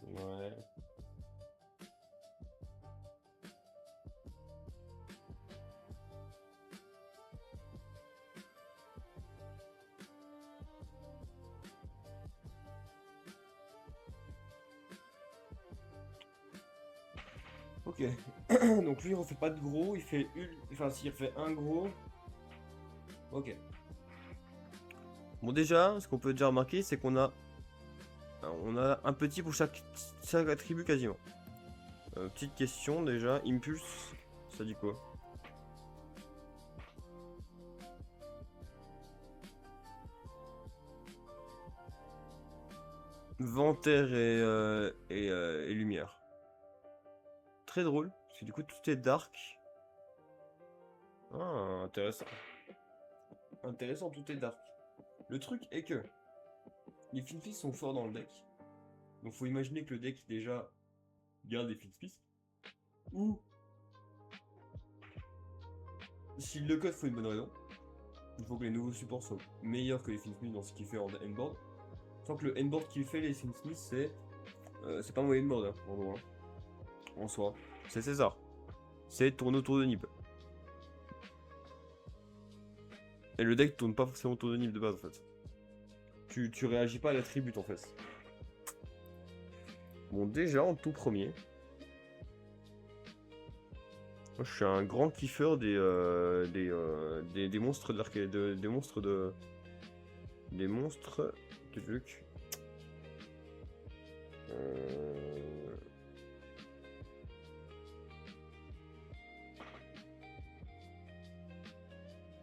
Ouais. Ok. Donc lui il refait pas de gros, il fait une. Enfin s'il refait un gros. Ok. Bon déjà, ce qu'on peut déjà remarquer, c'est on a un petit pour chaque attribut quasiment. Petite question déjà, Impulse, ça dit quoi? Vent, terre et lumière. Très drôle, parce que du coup tout est dark. Ah, intéressant. Intéressant, tout est dark. Le truc est que les Finfis sont forts dans le deck. Donc faut imaginer que le deck déjà garde des Finfis. Ou s'il le code, faut une bonne raison. Il faut que les nouveaux supports soient meilleurs que les Finsmith dans ce qu'il fait en endboard. Tant que le endboard qu'il fait les Finsmith, c'est pas un mauvais endboard hein, en gros. Hein. En soi. C'est César. C'est tourner autour de Nib. Et le deck tourne pas forcément autour de Nib de base en fait. Tu réagis pas à l'attribut en fait. Bon déjà en tout premier. Moi je suis un grand kiffeur des monstres d'arcade. Des monstres de. Des monstres de trucs.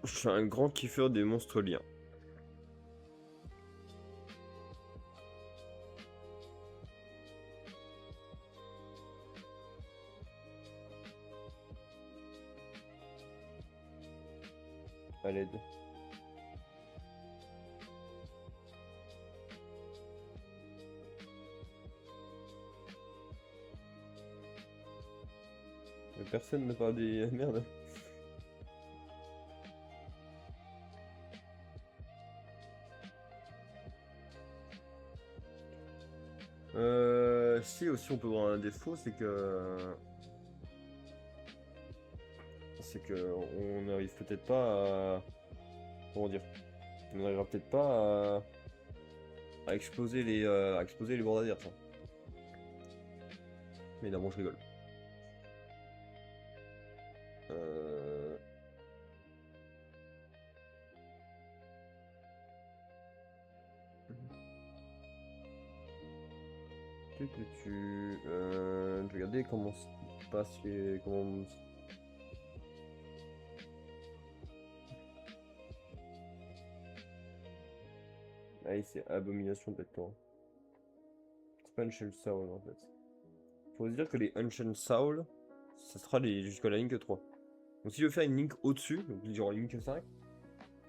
Je suis un grand kiffeur des monstres liens. À l'aide. Personne ne parle des... Merde. Si aussi on peut voir un défaut, c'est que... on n'arrive peut-être pas à... Comment dire? On n'arrivera peut-être pas à exploser les bords d'adverse. Ça. Mais non, bon, je rigole. Je vais regarder comment se passe les... Comment... Ah, c'est Abomination peut-être toi. C'est pas Ancient Soul en fait. Faut se dire que les Ancient Soul, ça sera jusqu'à la ligne 3. Donc si je veux faire une ligne au-dessus, donc genre ligne 5,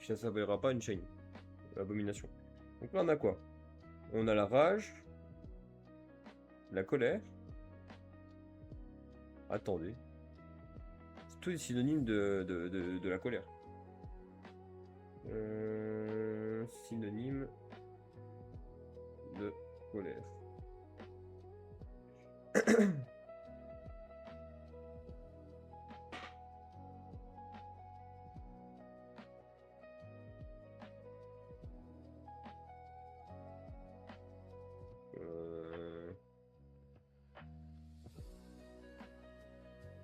ça s'appellera pas une chain. Abomination. Donc là on a quoi? On a la rage, la colère. Attendez. C'est tous les synonymes de la colère. Synonyme de colère.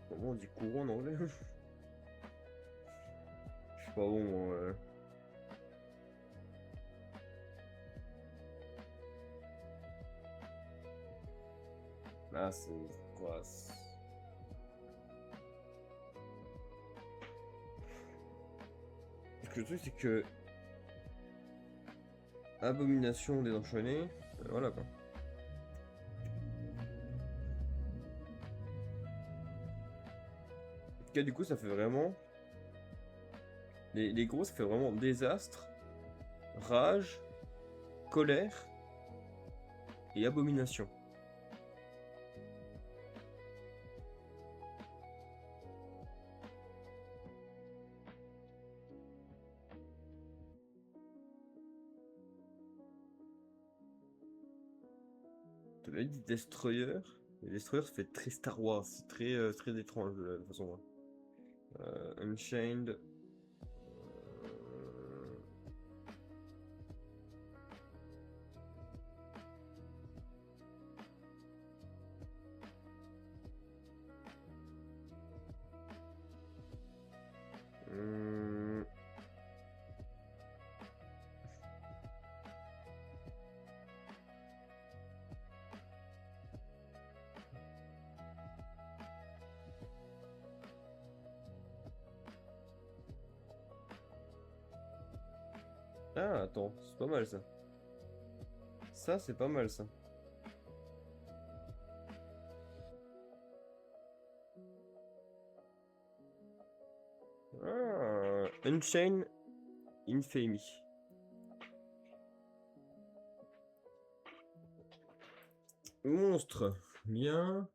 Comment on dit courant en anglais? Je suis pas bon. Ah, c'est quoi? Parce que le truc, c'est que. Abomination des enchaînés. Voilà quoi. En tout cas, du coup, ça fait vraiment. Les gros, ça fait vraiment désastre, rage, colère et abomination. Tu avais dit Destroyer. Et Destroyer, ça fait très Star Wars, c'est très étrange de toute façon. Unchained. Ah, attends, c'est pas mal ça. Ça, c'est pas mal ça. Ah, Unchained Infamy. Monstre. Lien.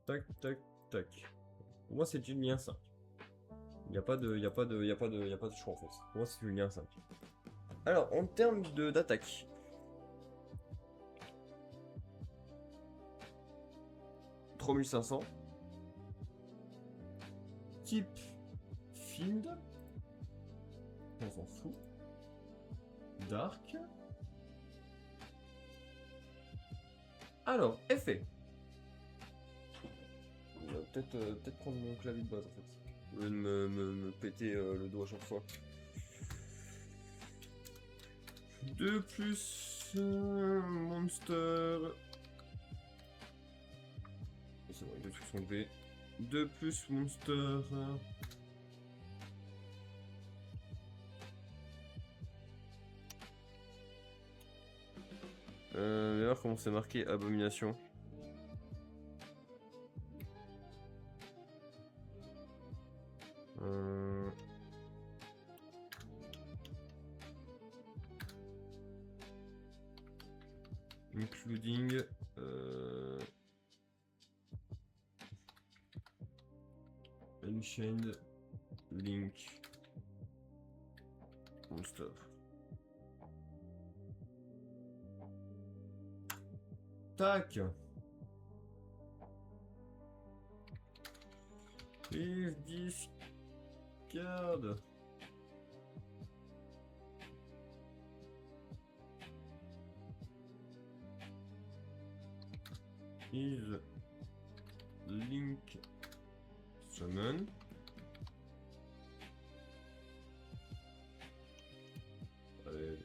Tac, tac, tac. Pour moi, c'est une lien 5. Il n'y a pas de choix en fait. Pour moi, c'est une lien 5. Alors, en termes d'attaque. « 3500. Type Fiend. On s'en fout. Dark. Alors, effet. On va peut-être prendre mon clavier de base en fait. Au lieu de me péter le dos à chaque fois. 2 plus monster. C'est bon, les trucs sont levés. 2 plus monster. D'ailleurs, comment c'est marqué abomination? Including Unchained Link Monster. Tac. If discard. Is Link Summon. Allez.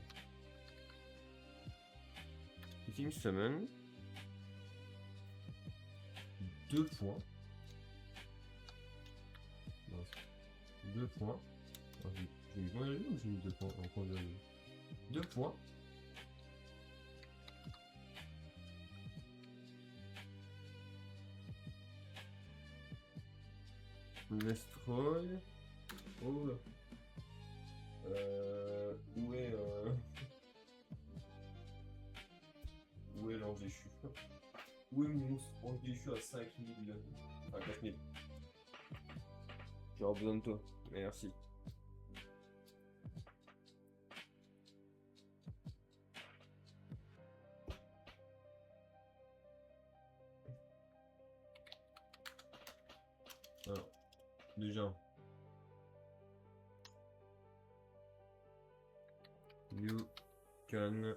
King Summon. 2 points. 2 points. J'ai mis combien de ou j'ai mis 2 points en combien de 2 points. Destroy. Oh là. Où est où est l'ange déchu? Où est mon ange déchu à 5000? À 4000. J'aurais besoin de toi. Merci. Alors, déjà. You can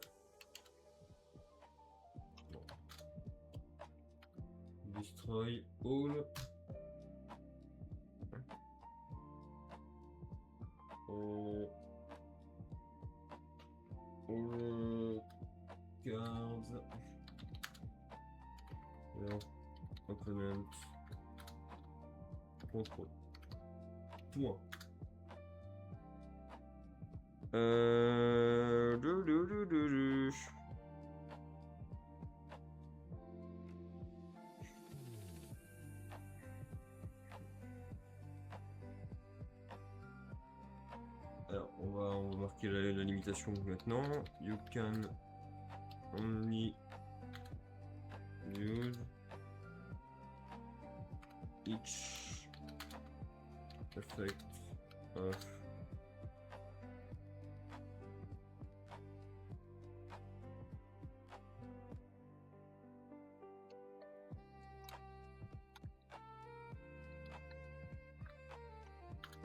destroy all cards opponent control. Point. Alors, on va marquer la limitation maintenant. You can only use each effect of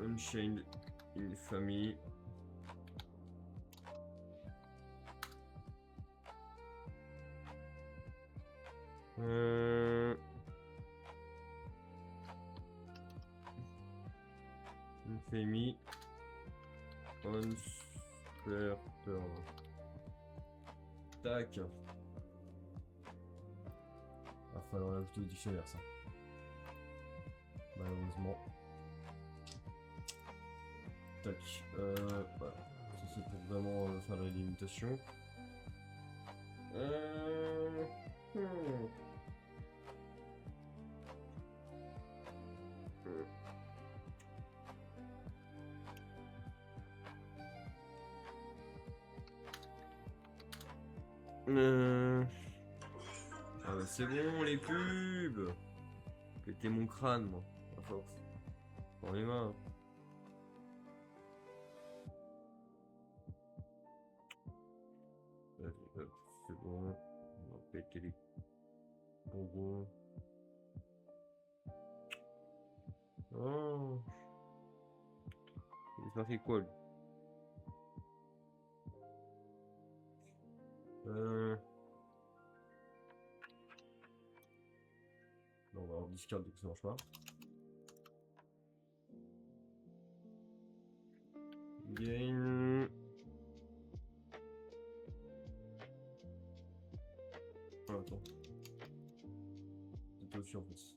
Unchained Infamy. Infamy on spare turn. Tac. Va falloir l'ajouter au dictionnaire ça. Malheureusement. Tac. Voilà. Ça c'est pour vraiment faire la limitation. Ah bah c'est bon les pubs. Péter mon crâne moi, à force. Dans les mains. C'est bon. On va péter les bonbons. Oh. Il est marqué quoi lui? Non, on va avoir discard donc ça marche pas. Gain. Ah, attends. C'est aussi en plus.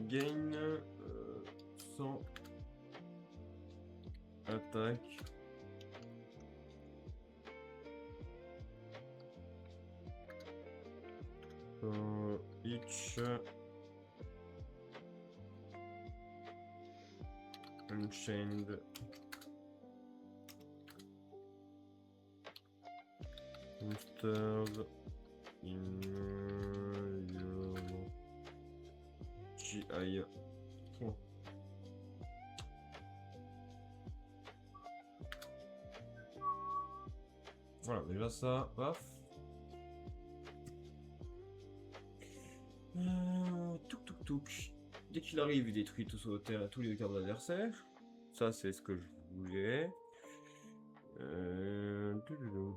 Gain 100 attaque. Each Unchained Monsters in your GI. Oh. Voilà, déjà ça, paf. Touk touk touk. Dès qu'il arrive, il détruit tout sur terre, tous les cartes adversaires. Ça, c'est ce que je voulais. Touloulou.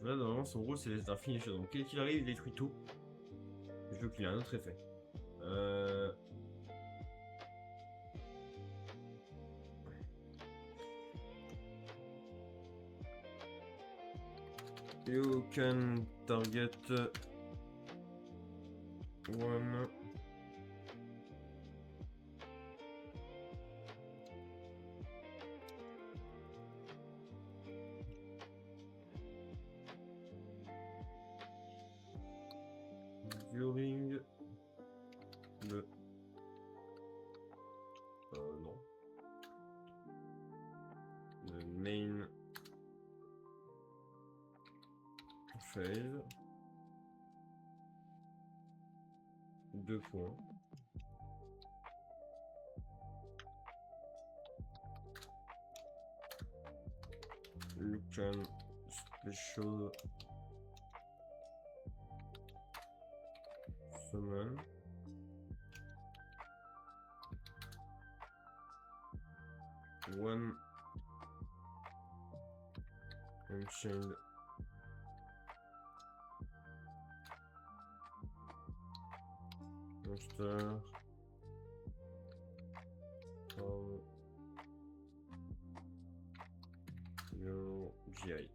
Là, normalement, son rôle, c'est d'être un finisher. Donc, dès qu'il arrive, il détruit tout. Je veux qu'il ait un autre effet. You can target one during the non. The main phase. 2 points. You can special summon one unchained monster from your GI.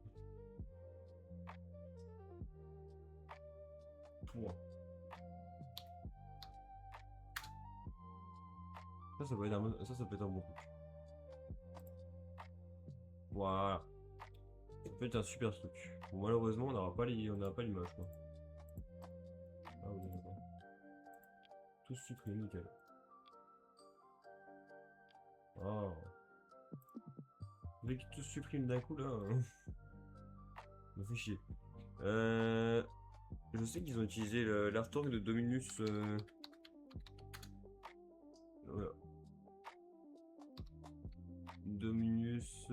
Point. Ça peut être ça peut être un bon truc. Voilà. Ça peut être un super truc. Bon, malheureusement, on n'aura pas l'image, quoi. Ah oui, d'accord. Tout supprimé, nickel. Oh. Dès qu'ils tout suppriment d'un coup, là, me fait chier. Je sais qu'ils ont utilisé l'artwork de Dominus. Voilà. Dominus.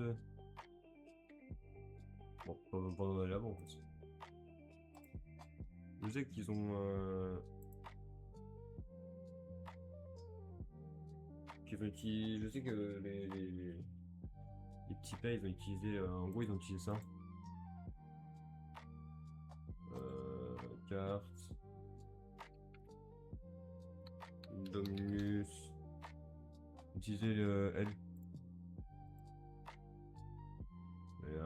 Bon, pas en aller avant en fait. Je sais qu'ils ont. Je sais que les petits pets ils ont utilisé. En gros, ils ont utilisé ça. Carte. Dominus. Utiliser le L. Et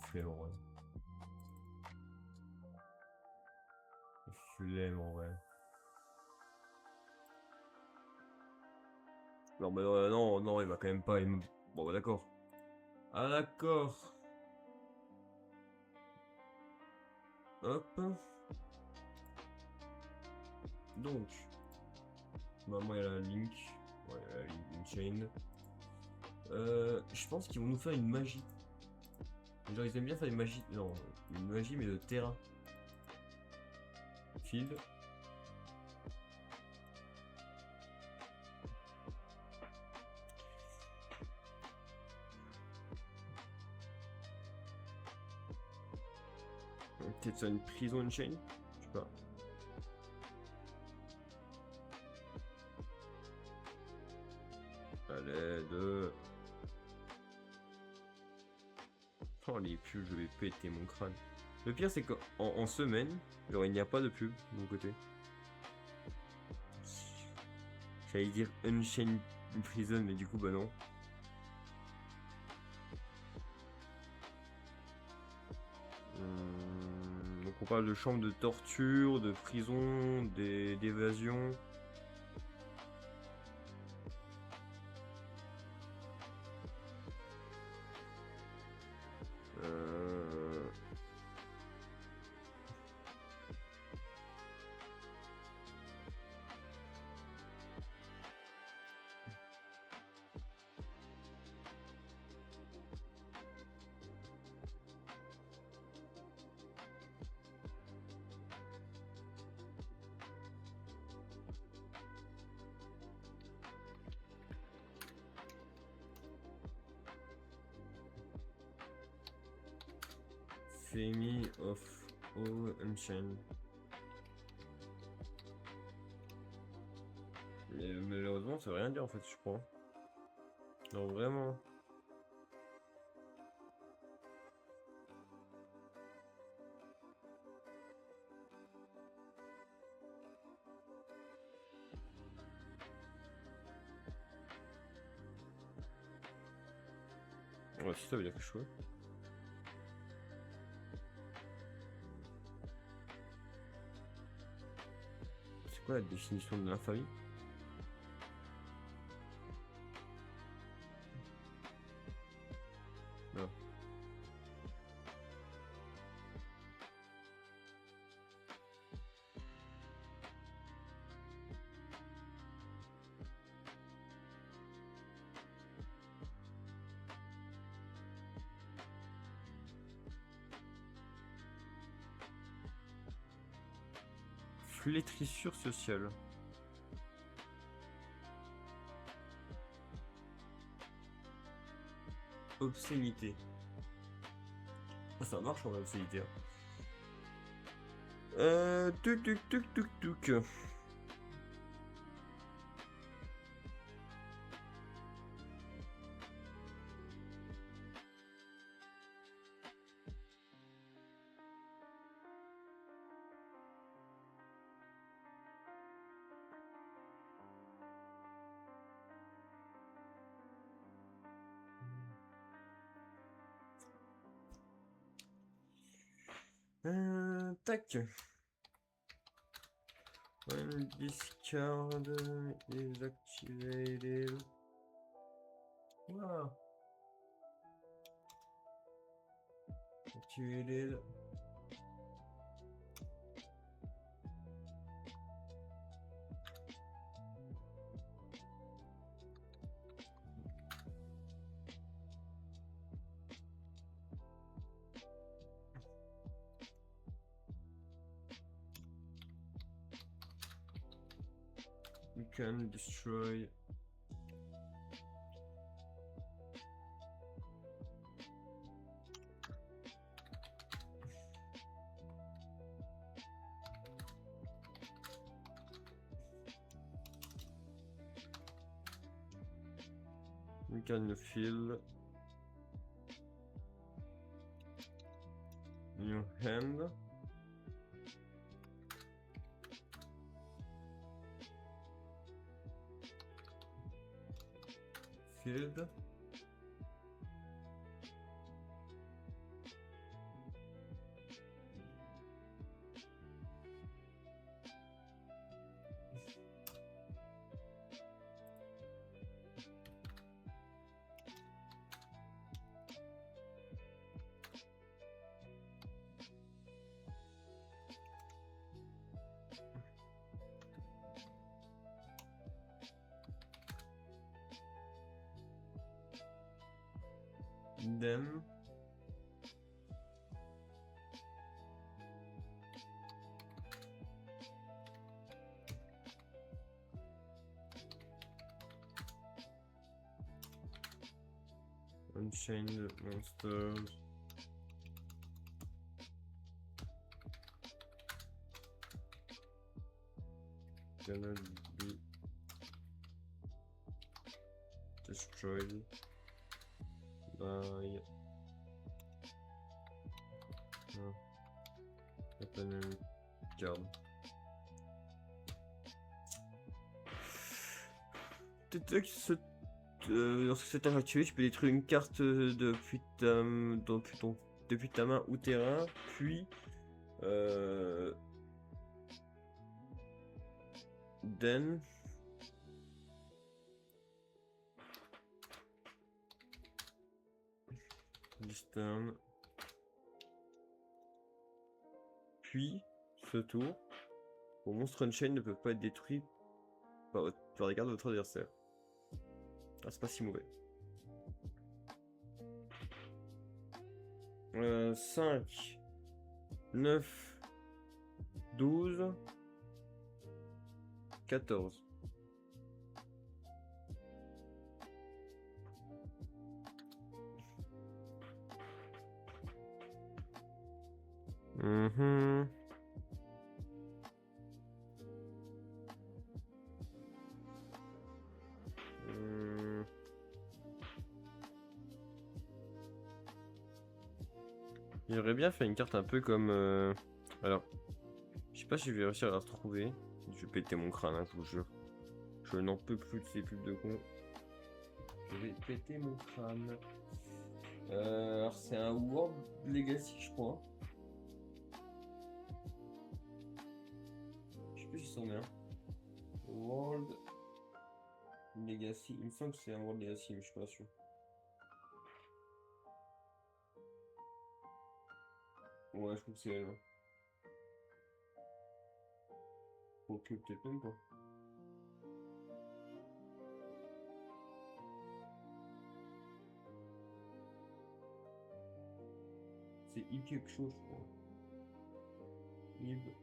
flemme en vrai. Flemme en vrai. Non, mais non, il va quand même pas. Bon, bah d'accord. Ah, d'accord. Hop. Donc. Maman, il y a la Link. Ouais, il y a la Link Unchained. Je pense qu'ils vont nous faire une magie. Genre, ils aiment bien faire une magie. Non, une magie, mais de terrain. Field. Peut-être ça une prison Unchained. Je sais pas. Allez, deux. Oh, les pubs, je vais péter mon crâne. Le pire, c'est qu'en semaine, genre, il n'y a pas de pub de mon côté. J'allais dire Unchained Prison, mais du coup, bah non. parle de chambre de torture, de prison, d'évasion. Femi of All Unchained. Mais malheureusement, ça veut rien dire en fait, je crois. Non, vraiment. Ouais, si ça veut dire quelque chose. C'est quoi la définition de l'infamie? Non. Flétrissure sociale. Obscénité. Ah, ça marche en obscénité. Tuc tuc tuc tuc tuc. Tac. When discard is activated. Wow. Activated. You can destroy you can feel in your hand. Field. Them. Unchained monsters. Cannot be destroyed by open card. Lorsque cette tâche est activée, tu peux détruire une carte depuis ta main ou terrain, puis Euh, then this turn. Puis, ce tour, vos monstres Unchained ne peuvent pas être détruits par les cartes de votre adversaire. Ah, c'est pas si mauvais. 5, 9, 12, 14. Mhm. J'aurais bien fait une carte un peu comme... Alors, je sais pas si je vais réussir à la retrouver. Je vais péter mon crâne, hein, je vous jure. Je n'en peux plus de ces pubs de con. Je vais péter mon crâne. Alors c'est un World Legacy, je crois. Je sais plus si c'en est un. World Legacy. Il me semble que c'est un World Legacy, mais je suis pas sûr. Ouais, je trouve que c'est elle. Ok, peut-être même pas. C'est Yves quelque chose, je crois. Yves.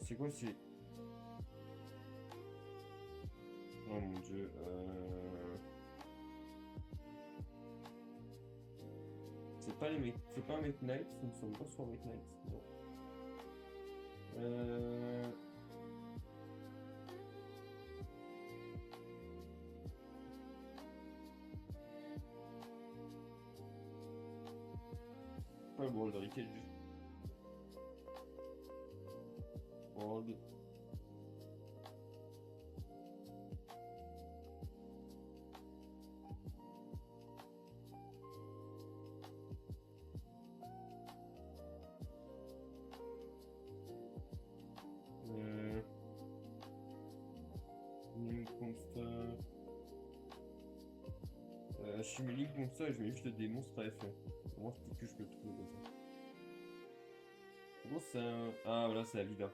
C'est quoi, c'est... Oh mon dieu. C'est pas les c'est pas un Mech Knight, ce ne sont pas sur Mech Knight. Non. Pas le World Heritage, juste World. Link Monster. Chimie Link Monster, je mets juste des monstres à effet. Pour voir peut-être que je peux le trouver comme ça. Bon, c'est un... Ah, voilà, c'est la Vida.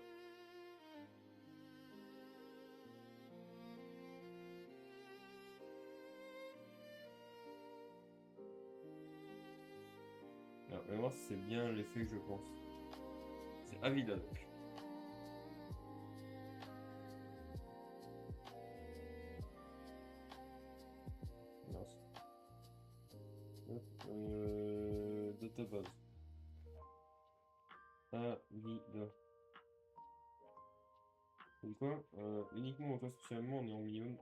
Alors, on va voir si c'est bien l'effet que je pense. C'est Avida donc. Mince. Database. Avida. C'est quoi uniquement en toi spécialement on est en million.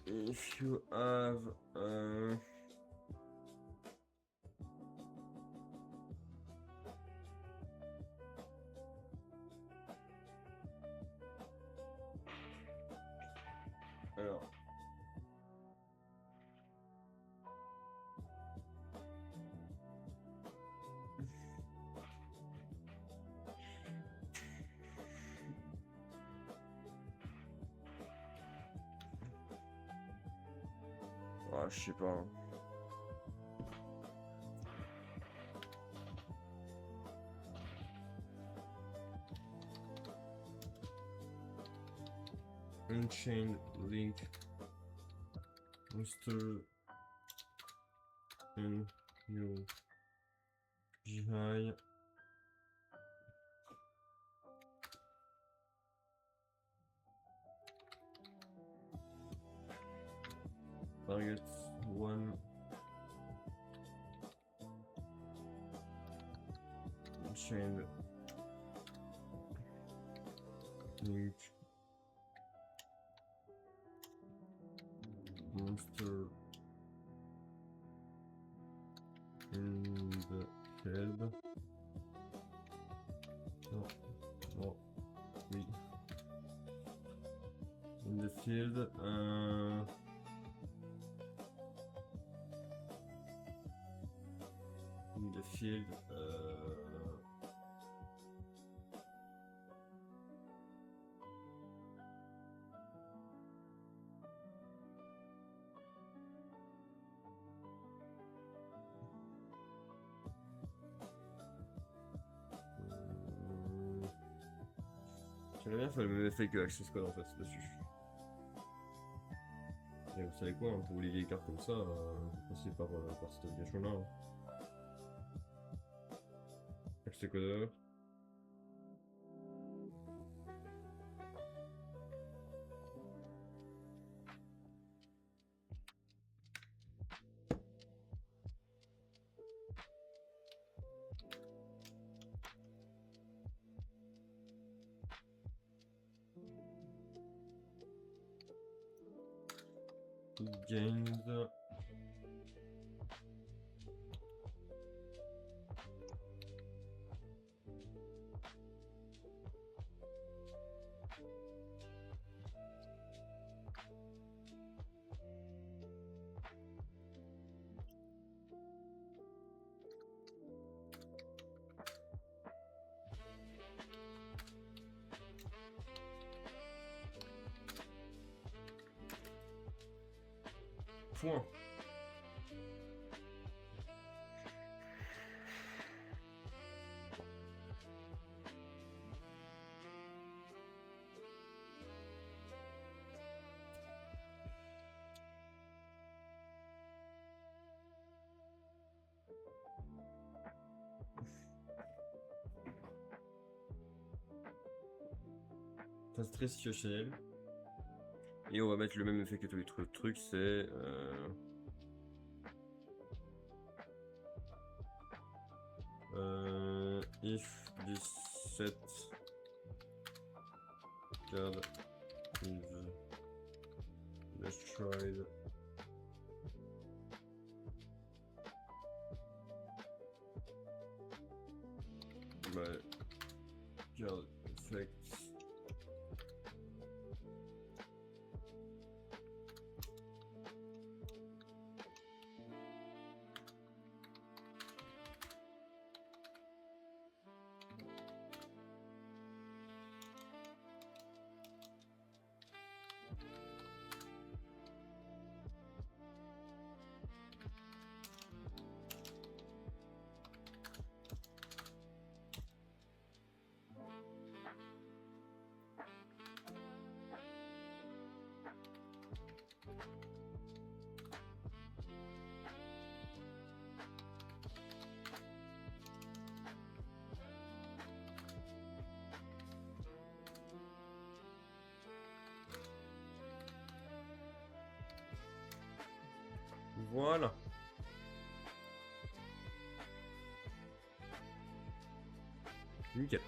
If you have alors ah, je sais pas. Hein. Unchained Link Monster and New GI target one Unchained Link Monster in the head the field. In the field. J'aimerais bien faire le même effet que Access Code en fait dessus. Et vous savez quoi, hein, pour les vieilles cartes comme ça, vous passez par cette obligation là. Access Code. Gains. Point. Ça c'est très situationnel. Et on va mettre le même effet que tous les trucs, c'est if this set card is destroyed by card effects. Voilà. Nickel.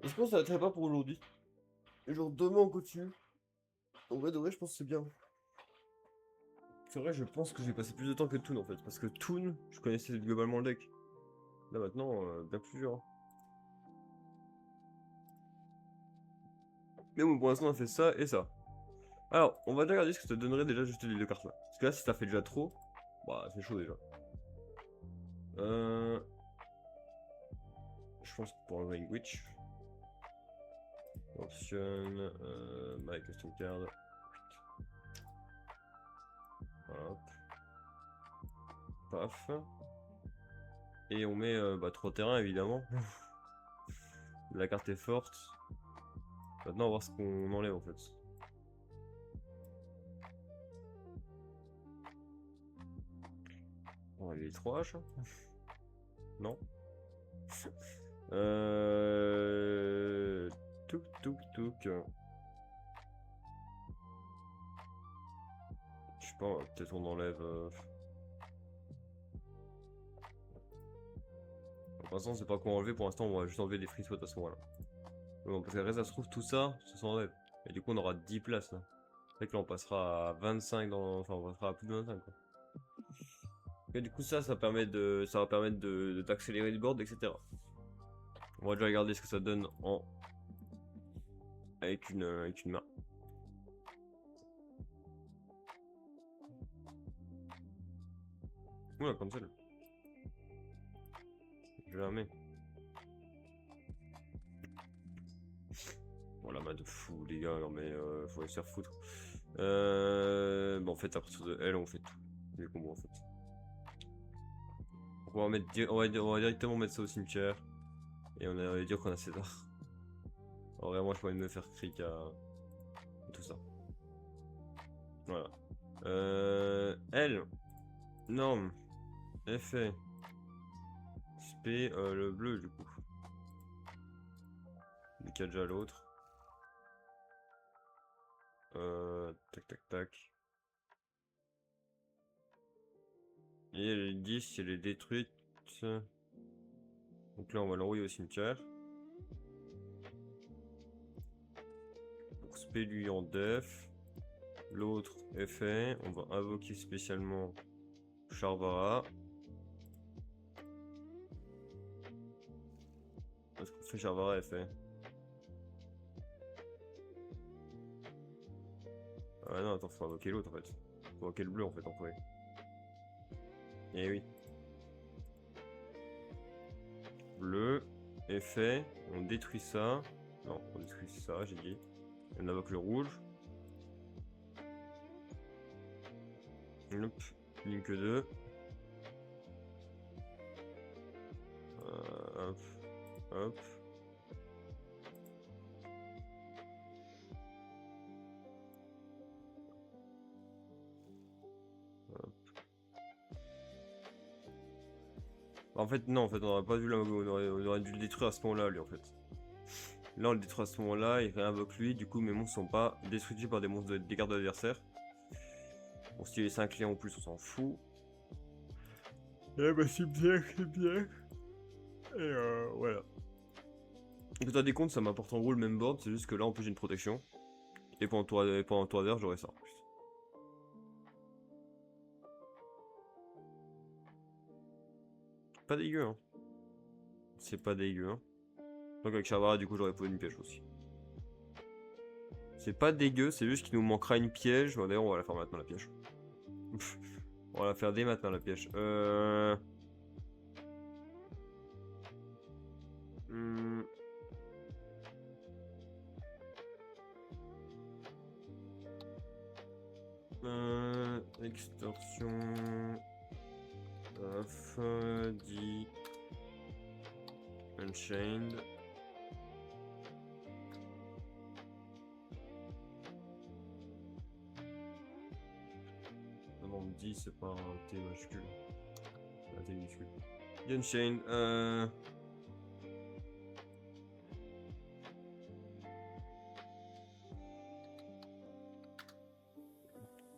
Je pense que ça ne pas pour aujourd'hui. Genre demain on continue. En vrai, de vrai, je pense que c'est bien. C'est vrai, je pense que j'ai passé plus de temps que Toon en fait. Parce que Toon, je connaissais globalement le deck. Là maintenant, bien plus dur. Hein. Mais bon, pour l'instant, on a fait ça et ça. Alors, on va déjà regarder ce que ça donnerait déjà juste les deux cartes là. Parce que là, si ça fait déjà trop, bah c'est chaud déjà. Je pense que pour un Ring Witch. Option, my custom card. Hop. Paf. Et on met 3 terrains évidemment. La carte est forte. Maintenant on va voir ce qu'on enlève en fait. On va enlever les 3 H. Non. Touk touk touk. Je sais pas, peut-être on enlève. Pour l'instant, c'est pas quoi enlever. Pour l'instant, on va juste enlever les free spots à ce moment-là. Bon, parce qu'après, ça se trouve, tout ça, ça s'enlève. Et du coup, on aura 10 places, là. Fait que là, on passera à 25 dans... Enfin, on passera à plus de 25, quoi. Et du coup, ça permet de... Ça va permettre d'accélérer le board, etc. On va déjà regarder ce que ça donne en... avec une main. Oula, cancel. Jamais. Oh la main de fou, les gars, non mais faut se faire foutre. Bon, en fait, à partir de L, on fait tout. Les combos, en fait. Donc, on va, mettre, on va directement mettre ça au cimetière. Et on va dire qu'on a César. Alors, vraiment, je pourrais me faire cric à tout ça. Voilà. L. Norme. Effet. Spé, le bleu, du coup. Il y a déjà l'autre. Tac, tac, tac. Et les 10, elle est détruite. Donc là, on va l'envoyer au cimetière. Pour spé lui en def. L'autre est fait. On va invoquer spécialement Charvara. Est-ce qu'on fait Charvara est fait? Ah non, attends, faut invoquer l'autre en fait. Faut invoquer le bleu en fait en premier. Eh oui. Bleu est fait. On détruit ça. Non, on détruit ça, j'ai dit. On invoque le rouge. Hop. Link 2. Hop. Hop. Hop. En fait, non, en fait, on n'aurait pas dû on aurait dû le détruire à ce moment-là, lui, en fait. Là, on le détruit à ce moment-là, il réinvoque lui, du coup, mes monstres sont pas destructibles par des monstres des cartes de l'adversaire. Bon, si les 5 clients en plus, on s'en fout. Eh bah, c'est bien, c'est bien. Et voilà. Donc, t'as des comptes, ça m'apporte en gros le même board, c'est juste que là, en plus, j'ai une protection. Et pendant le tour adverse, j'aurai ça en plus. Pas dégueu, hein. C'est pas dégueu, hein. Donc, avec Shavara, du coup, j'aurais posé une piège aussi. C'est pas dégueu, c'est juste qu'il nous manquera une piège. Bon, d'ailleurs, on va la faire maintenant, la piège. On va la faire dès maintenant, la piège. Hmm. Extorsion. Off. Dit. Unchained. Non, dit, c'est pas un T majuscule. C'est un T minuscule. Unchained.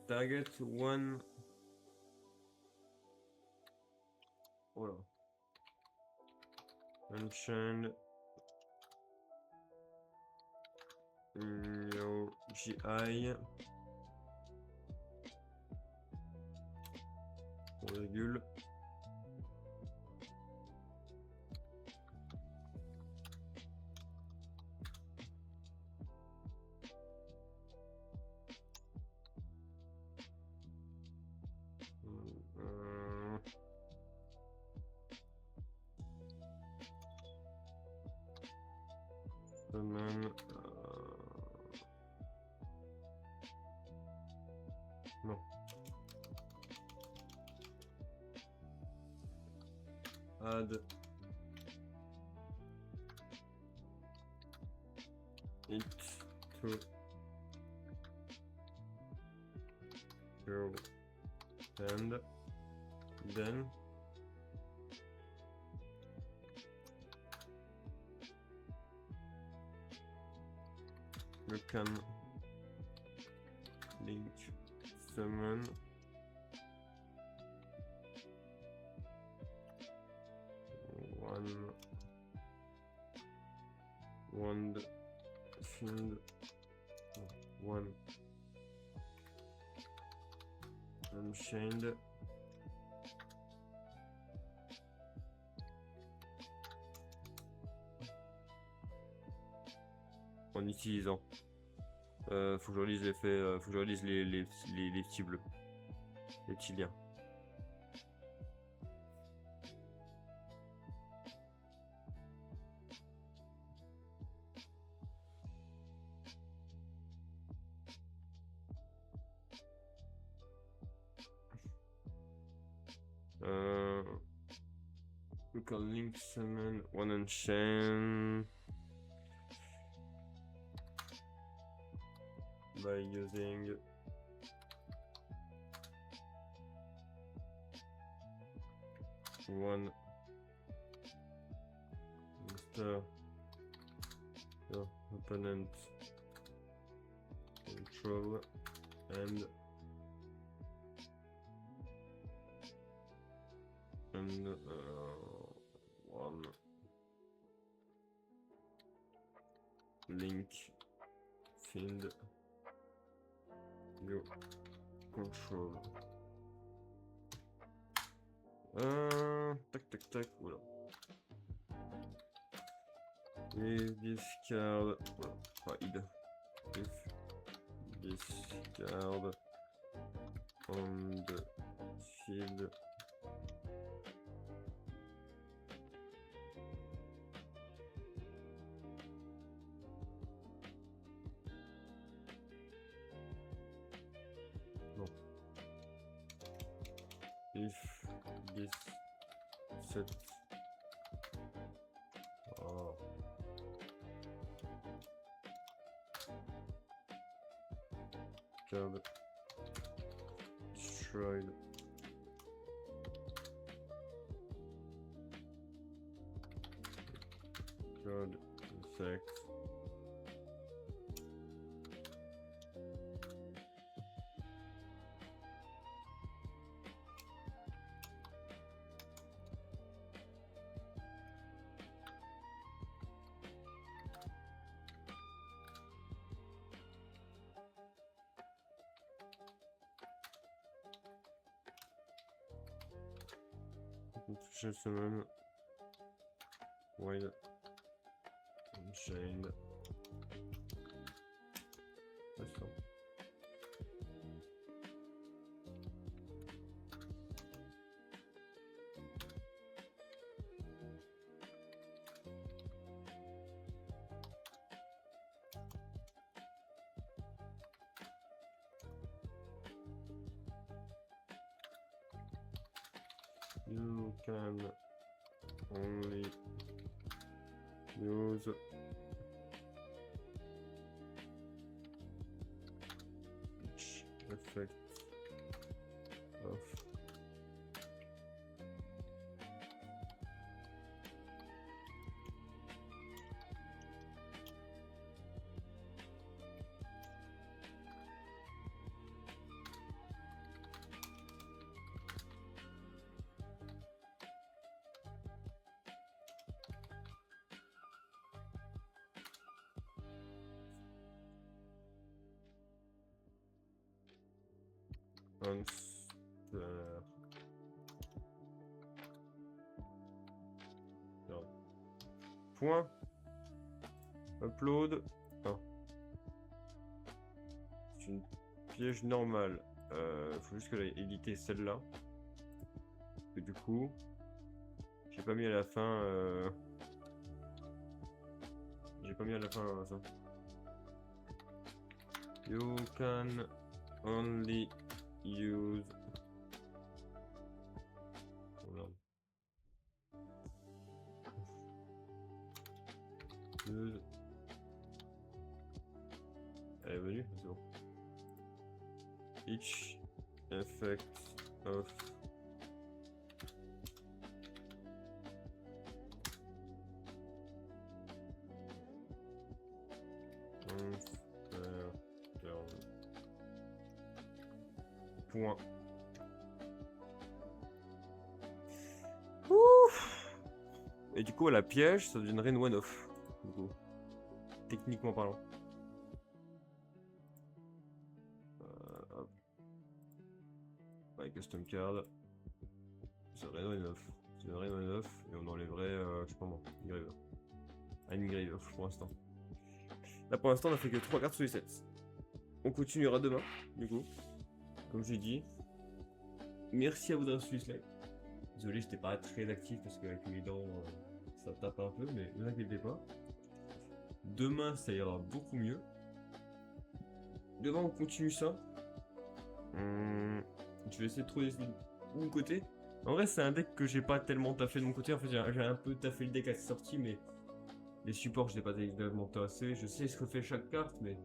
Target one. Voilà. Unchained. No GI. Virgule. Semaine. Non. Add. It to your hand. Then you can link summon one Wand, field, one, unchained. En utilisant. Faut que je relise l'effet, faut que je relise les petits bleus. Les petits liens. We can link summon one unchain by using one monster your opponent control and one link field you control. Tac tac tac, voilà. If discard, voilà, hide. If discard on the field if this set card destroyed card effect Toucher summon while unchained. That's all. You can only use each effect of monster. Non. Point. Upload. Ah. C'est une piège normale. Faut juste que j'aille éditer celle-là. Et du coup, j'ai pas mis à la fin. J'ai pas mis à la fin ça. You can only use. Oh, use. Elle est venue, c'est bon. Each effect of point. Ouf. Et du coup, à la piège, ça deviendrait une one-off. Du coup. techniquement parlant. Hop. Ouais, custom card. The Reno 9. The Reno 9. Et on enlèverait, je sais pas moi, Engraver. Un Engraver pour l'instant. Là pour l'instant on a fait que 3 cartes sur les 7. On continuera demain, du coup. Comme j'ai dit. Merci à vous d'avoir suivi ce live. Désolé, j'étais pas très actif parce qu'avec mes dents, ça tape un peu, mais ne vous inquiétez pas. Demain, ça ira beaucoup mieux. Demain, on continue ça. Je vais essayer de trouver de mon côté. En vrai, c'est un deck que j'ai pas tellement taffé de mon côté. En fait, j'ai un peu taffé le deck à sa sortie, mais les supports, je l'ai pas tellement tassé. Je sais ce que fait chaque carte, mais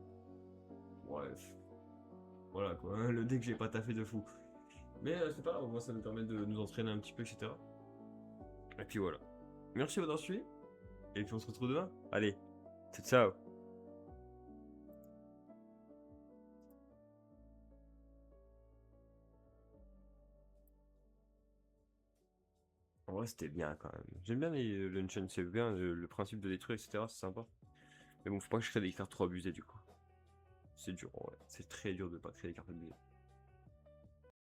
bref. Voilà quoi, hein, le deck, j'ai pas taffé de fou. Mais c'est pas grave, au moins ça nous permet de nous entraîner un petit peu, etc. Et puis voilà. Merci d'avoir suivi. Et puis on se retrouve demain. Allez, ciao. En vrai, c'était bien quand même. J'aime bien le Unchained, c'est bien le principe de détruire, etc. C'est sympa. Mais bon, faut pas que je crée des cartes trop abusées du coup. C'est dur, ouais. C'est très dur de pas créer des cartes abusées.